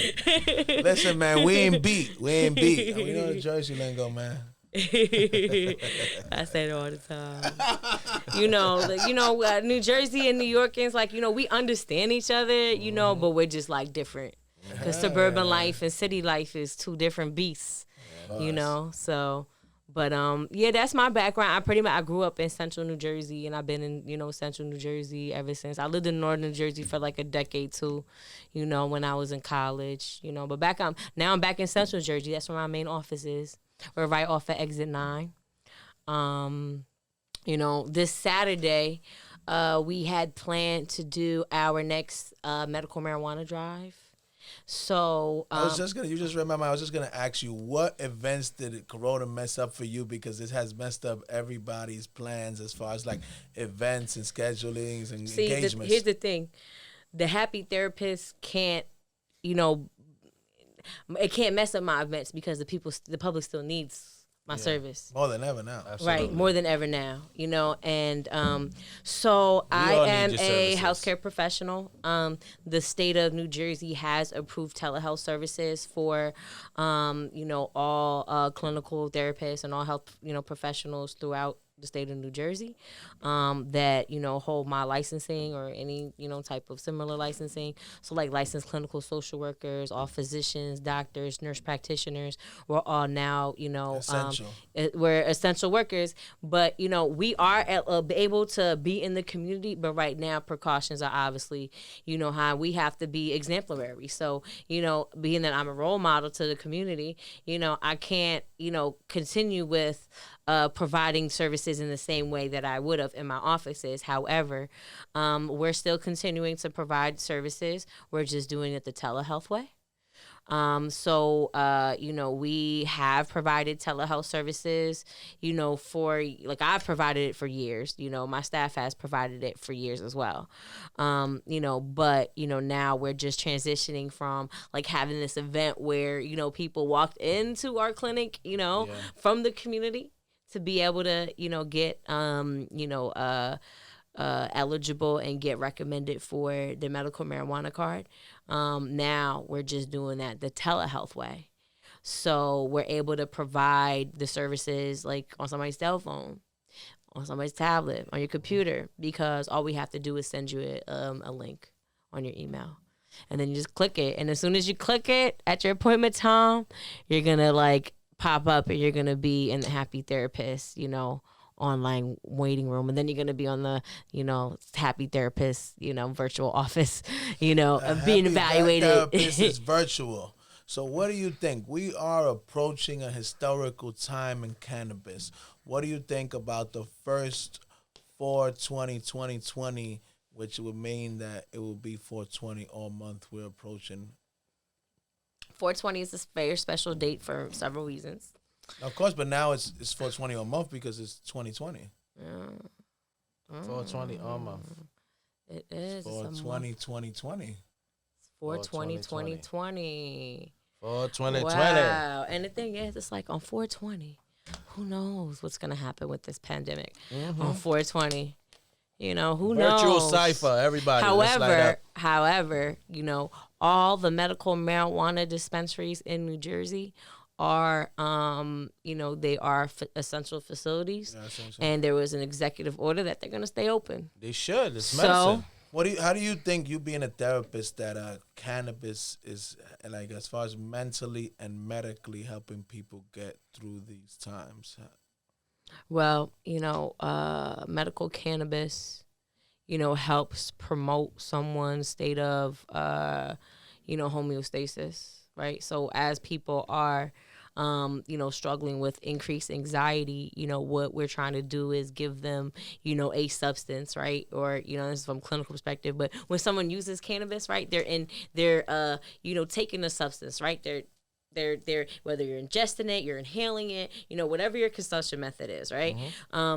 Listen, man, we ain't beat. We ain't beat. We know the Jersey lingo, man. I say it all the time. New Jersey and New Yorkers, like, we understand each other, but we're just like different. Because suburban life and city life is two different beasts, so. But that's my background. I grew up in Central New Jersey, and I've been in Central New Jersey ever since. I lived in Northern New Jersey for like a decade too, when I was in college, But now I'm back in Central Jersey. That's where my main office is. We're right off of Exit 9. This Saturday, we had planned to do our next medical marijuana drive. So you just remember, I was just gonna ask you, what events did Corona mess up for you? Because it has messed up everybody's plans as far as like events and schedulings and engagements. Here's the thing. The happy therapist can't, it can't mess up my events because the public still needs my service. More than ever now. Absolutely. Right, more than ever now, and so I all am need your a services. healthcare professional. The state of New Jersey has approved telehealth services for, all clinical therapists and all health, professionals throughout the state of New Jersey that hold my licensing or any type of similar licensing. So like licensed clinical social workers, all physicians, doctors, nurse practitioners, we're all now Essential. we're essential workers. But we are able to be in the community. But right now precautions are obviously how we have to be exemplary. So being that I'm a role model to the community, I can't continue with providing services in the same way that I would have in my offices. However, we're still continuing to provide services. We're just doing it the telehealth way. We have provided telehealth services, for like I've provided it for years, my staff has provided it for years as well. But now we're just transitioning from like having this event where, people walked into our clinic, from the community to be able to, get, eligible and get recommended for the medical marijuana card. Now we're just doing that the telehealth way. So we're able to provide the services like on somebody's cell phone, on somebody's tablet, on your computer, because all we have to do is send you a link on your email. And then you just click it. And as soon as you click it at your appointment time, you're going to like pop up and you're going to be in the Happy Therapist, you know, online waiting room. And then you're going to be on the, you know, Happy Therapist, you know, virtual office, you know, being evaluated. Therapist is virtual. So what do you think? We are approaching a historical time in cannabis. What do you think about the first 4/20/2020, which would mean that it will be 4/20 all month we're approaching? 4/20 is a very special date for several reasons. Of course, but now it's 4/20 all month because it's 2020. 4/20 all month. It is. 4/20/2020. 4/20/2020. 4/20/20. Wow. And the thing is, it's like on 4/20, who knows what's going to happen with this pandemic on 4/20? You know, who knows? Virtual cipher, everybody. Let's light up. However, you know, all the medical marijuana dispensaries in New Jersey are, you know, they are essential facilities. Yeah, and there was an executive order that they're going to stay open. They should. It's medicine. How do you think, you being a therapist, that cannabis is, like, as far as mentally and medically helping people get through these times? Well, you know, medical cannabis, you know, helps promote someone's state of, you know, homeostasis, right? So as people are, you know, struggling with increased anxiety, you know, what we're trying to do is give them, you know, a substance, right? Or, you know, this is from a clinical perspective, but when someone uses cannabis, right, they're you know, taking a substance, right? They're whether you're ingesting it, you're inhaling it, you know, whatever your consumption method is, right?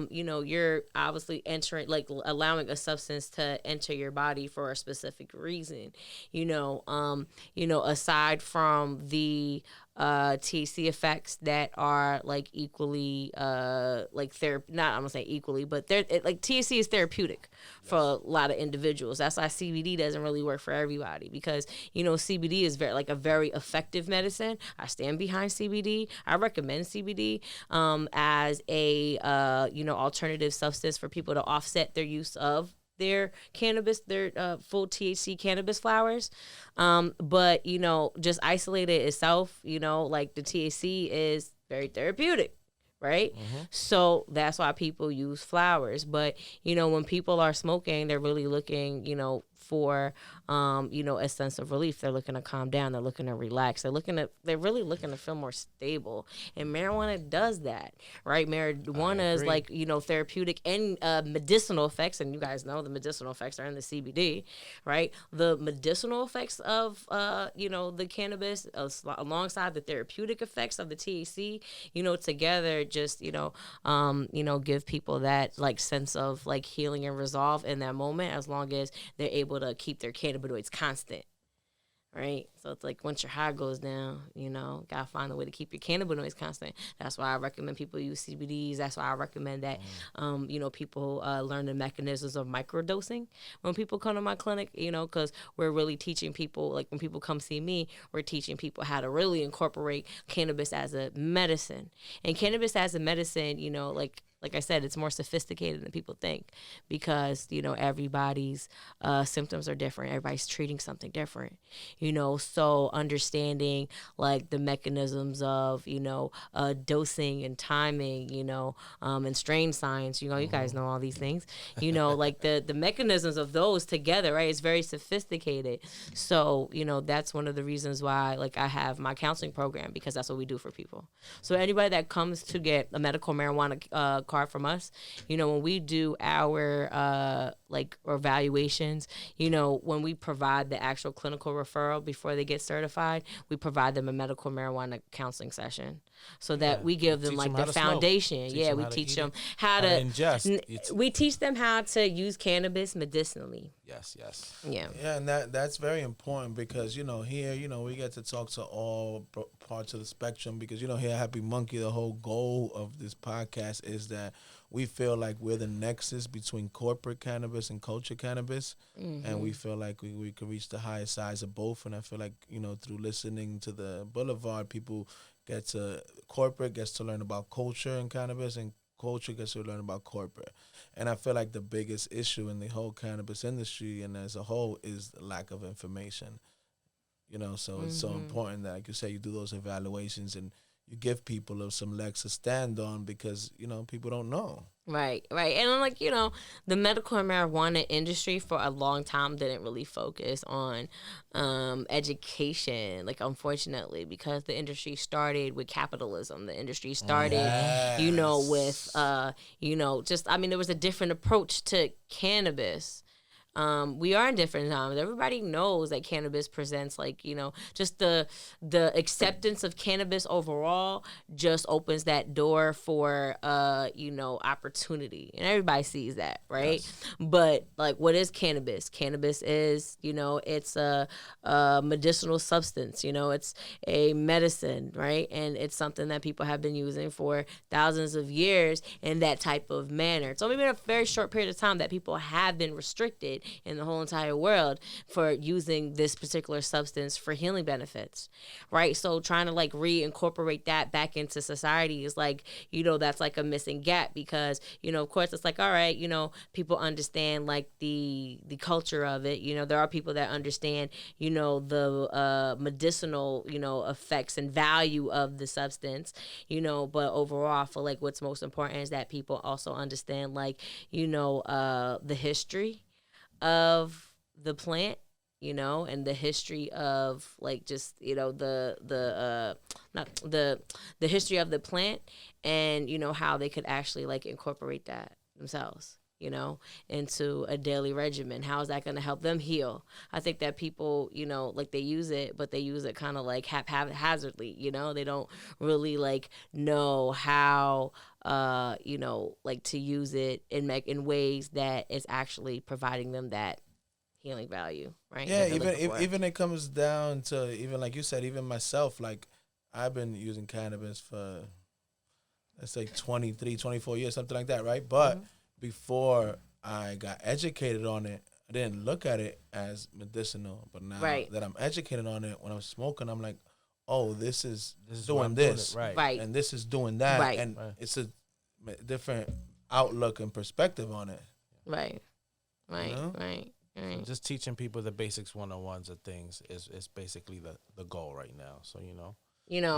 You know, you're obviously entering, like, allowing a substance to enter your body for a specific reason. You know, aside from the THC effects that are like equally like not I'm gonna say equally, but like THC is therapeutic for a lot of individuals. That's why CBD doesn't really work for everybody, because, you know, CBD is a very effective medicine. I stand behind CBD. I recommend CBD as a you know, alternative substance for people to offset their use of their cannabis, their full THC cannabis flowers. But, you know, just isolated itself, you know, like the THC is very therapeutic, right? So that's why people use flowers. But, you know, when people are smoking, they're really looking, you know, for you know, a sense of relief. They're looking to calm down. They're looking to relax. They're really looking to feel more stable. And marijuana does that, right? Marijuana is like, you know, therapeutic and medicinal effects. And you guys know the medicinal effects are in the CBD, right? The medicinal effects of you know, the cannabis alongside the therapeutic effects of the THC, you know, together just, you know, give people that like sense of like healing and resolve in that moment, as long as they're able to keep their cannabinoids constant, right? So it's like once your high goes down, you know, gotta find a way to keep your cannabinoids constant. That's why I recommend people use CBDs. That's why I recommend that, you know, people learn the mechanisms of microdosing when people come to my clinic, you know, because we're really teaching people, like when people come see me, we're teaching people how to really incorporate cannabis as a medicine. And cannabis as a medicine, you know, like I said, it's more sophisticated than people think, because, you know, everybody's symptoms are different. Everybody's treating something different, you know. So understanding like the mechanisms of, you know, dosing and timing, you know, and strain science, you know, you guys know all these things, you know, like the mechanisms of those together, right? It's very sophisticated. So, you know, that's one of the reasons why, like, I have my counseling program, because that's what we do for people. So anybody that comes to get a medical marijuana card from us, you know, when we do our like evaluations, you know, when we provide the actual clinical referral before they get certified, we provide them a medical marijuana counseling session, so that we give them like the foundation. Yeah, we teach them how to ingest. We teach them how to use cannabis medicinally. Yes. Yeah, and that's very important, because, you know, here, you know, we get to talk to all parts of the spectrum, because, you know, here at HappyMunkey, the whole goal of this podcast is that we feel like we're the nexus between corporate cannabis and culture cannabis, and we feel like we can reach the highest size of both. And I feel like, you know, through listening to the Boulevard, corporate gets to learn about culture and cannabis, and culture gets to learn about corporate. And I feel like the biggest issue in the whole cannabis industry and as a whole is the lack of information. So it's so important that, like you say, you do those evaluations and you give people some legs to stand on because, people don't know. Right. And like, the medical and marijuana industry for a long time didn't really focus on education, like, unfortunately, because the industry started with capitalism. The industry started, with, there was a different approach to cannabis. We are in different times. Everybody knows that cannabis presents just the acceptance of cannabis overall just opens that door for opportunity, and everybody sees that, right? Yes. But what is cannabis? Cannabis is it's a medicinal substance. It's a medicine, right? And it's something that people have been using for thousands of years in that type of manner. It's only been a very short period of time that people have been restricted in the whole entire world for using this particular substance for healing benefits, right? So trying to reincorporate that back into society is that's a missing gap because, of course it's all right, people understand the culture of it. There are people that understand, the medicinal, effects and value of the substance, but overall I feel what's most important is that people also understand the history of the plant, and the history of the history of the plant, and how they could actually incorporate that themselves, into a daily regimen. How is that going to help them heal? I think that people, they use it, but they use it kind of haphazardly. They don't really know how to use it in ways that is actually providing them that healing value, right? Yeah, even it comes down to, even like you said, even myself, I've been using cannabis for, let's say 23, 24 years, something like that, right? But before I got educated on it, I didn't look at it as medicinal. But now that I'm educated on it, when I'm smoking, I'm like, oh, this is doing this, right, and this is doing that, right. And it's a different outlook and perspective on it. Right. Just teaching people the basics 101s of things is basically the goal right now. So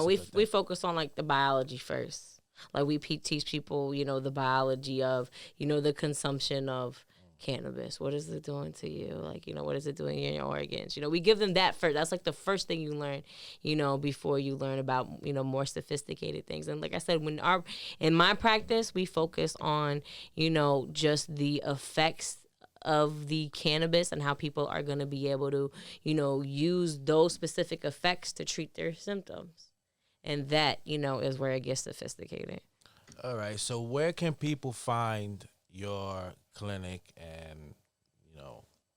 we focus on the biology first. We teach people the biology of the consumption of cannabis. What is it doing to you? What is it doing in your organs? We give them that first. That's the first thing you learn, before you learn about, more sophisticated things. And like I said, in my practice, we focus on, just the effects of the cannabis and how people are going to be able to, use those specific effects to treat their symptoms. And that, is where it gets sophisticated. All right. So where can people find your clinic and,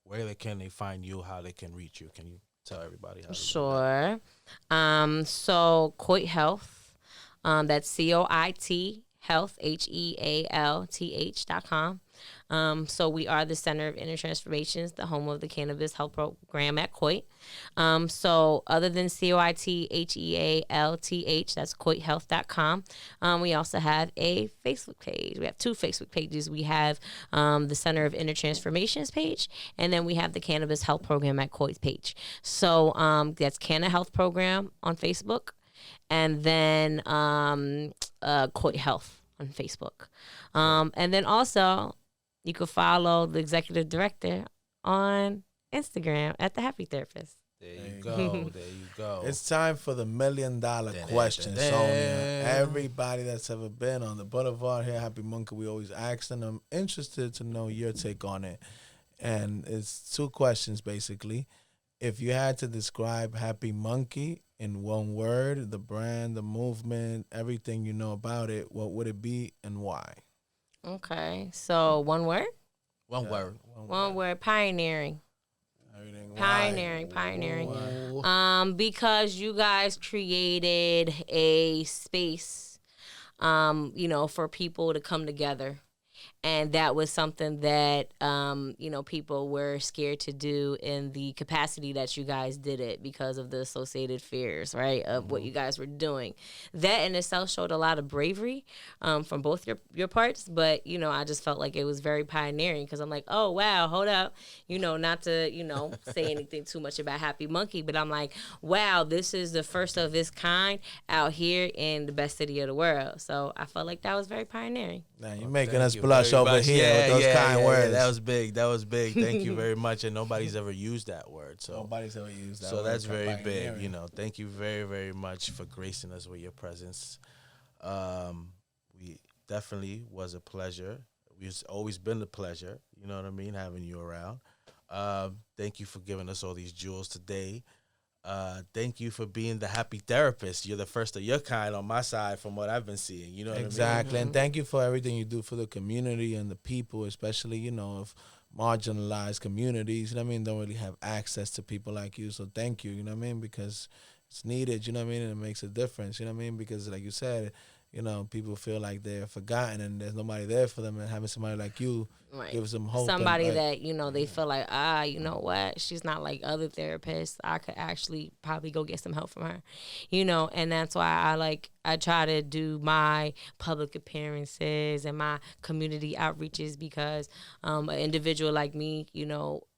where can they find you, how they can reach you? Can you tell everybody how to Sure. So Coit Health, that's COIT Health, HEALTH.com. So we are the Center of Inner Transformations, the home of the Cannabis Health Program at Coit. So other than COITHEALTH, that's CoitHealth.com. We also have a Facebook page. We have two Facebook pages. We have the Center of Inner Transformations page, and then we have the Cannabis Health Program at Coit page. So that's Canna Health Program on Facebook, and then Coit Health on Facebook. And then also, you can follow the executive director on Instagram at The Happy Therapist. There you go. There you go. It's time for the $1 million question, Sonia. Everybody that's ever been on the boulevard here, HappyMunkey, we always ask them. I'm interested to know your take on it. And it's two questions, basically. If you had to describe HappyMunkey in one word, the brand, the movement, everything you know about it, what would it be and why? Okay, so one word? One word. One word, pioneering. Pioneering. Because you guys created a space, for people to come together And that was something that, people were scared to do in the capacity that you guys did it because of the associated fears, right, of what you guys were doing. That in itself showed a lot of bravery from both your parts. But, I just felt like it was very pioneering because I'm like, oh, wow, hold up. Not to, say anything too much about Happy Monkey, but I'm like, wow, this is the first of its kind out here in the best city of the world. So I felt like that was very pioneering. Now you're making us blush over here with those kind words. That was big. Thank you very much. And nobody's ever used that word. So nobody's ever used that. So word. that's very big. Thank you very, very much for gracing us with your presence. We definitely was a pleasure. It's always been a pleasure. You know what I mean, having you around. Thank you for giving us all these jewels today. Thank you for being the happy therapist. You're the first of your kind on my side from what I've been seeing. You know what I mean? Exactly. And thank you for everything you do for the community and the people, especially, of marginalized communities, don't really have access to people like you. So thank you, because it's needed, and it makes a difference, because like you said, people feel like they're forgotten and there's nobody there for them, and having somebody like you gives them hope. Somebody that, they feel like, you know what, she's not like other therapists. I could actually probably go get some help from her, and that's why I try to do my public appearances and my community outreaches because an individual like me,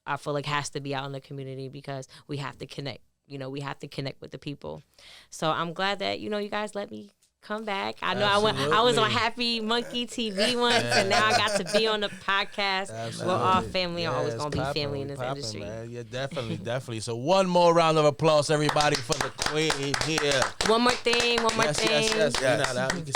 I feel like has to be out in the community because we have to connect. We have to connect with the people. So I'm glad that, you guys let me come back. I know I was on Happy Monkey TV once, and now I got to be on the podcast. Absolutely. We're all family. Are always going to be family in this industry. Man. Yeah, definitely. So one more round of applause, everybody, for the queen here. One more thing. Yes.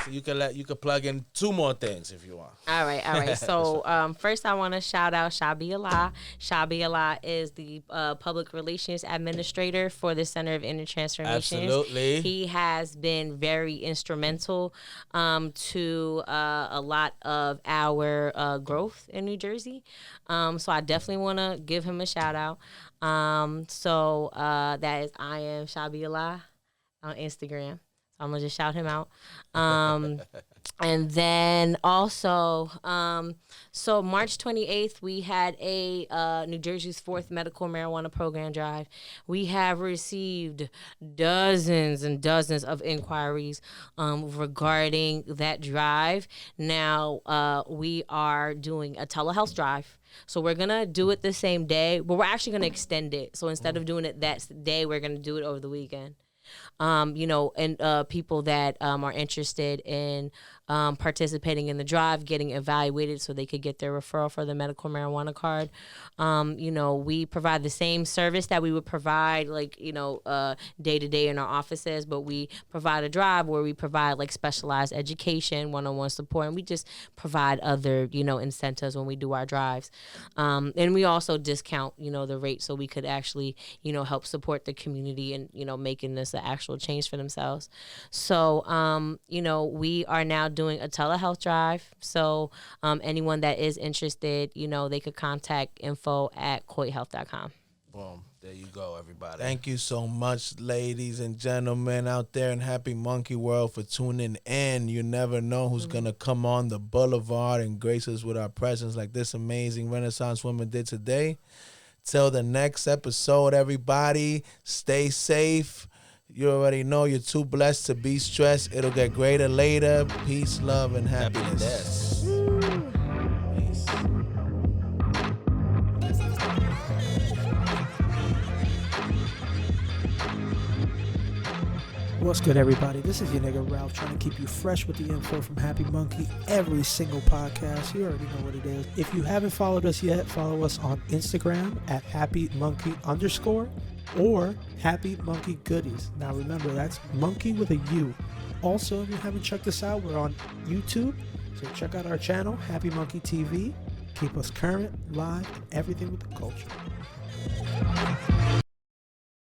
You can plug in 2 more things if you want. All right. So first I want to shout out Shabi Allah. Shabi Allah is the public relations administrator for the Center of Inner Transformation. Absolutely. He has been very instrumental to a lot of our growth in New Jersey. So I definitely want to give him a shout out. That is I am Shabi Allah on Instagram. I'm going to just shout him out. And then also, so March 28th, we had a New Jersey's 4th medical marijuana program drive. We have received dozens and dozens of inquiries regarding that drive. Now, we are doing a telehealth drive. So we're going to do it the same day, but we're actually going to extend it. So instead of doing it that day, we're going to do it over the weekend. People that are interested in participating in the drive, getting evaluated so they could get their referral for the medical marijuana card. We provide the same service that we would provide day to day in our offices, but we provide a drive where we provide specialized education, one-on-one support, and we just provide other, incentives when we do our drives. And we also discount, the rate so we could actually, help support the community and, making this an actual change for themselves. So, we are now doing a telehealth drive. So anyone that is interested, they could contact info@coithealth.com. Boom. There you go, everybody. Thank you so much, ladies and gentlemen out there in Happy Monkey World, for tuning in. You never know who's going to come on the boulevard and grace us with our presence like this amazing Renaissance woman did today. Till the next episode, everybody, stay safe. You already know you're too blessed to be stressed. It'll get greater later. Peace, love, and happiness. Peace. What's good, everybody? This is your nigga Ralph, trying to keep you fresh with the info from Happy Monkey every single podcast. You already know what it is. If you haven't followed us yet, follow us on Instagram at @HappyMunkey_ or Happy Monkey Goodies. Now remember, that's monkey with a U. Also, if you haven't checked us out, we're on YouTube. So check out our channel, Happy Monkey TV. Keep us current, live, and everything with the culture.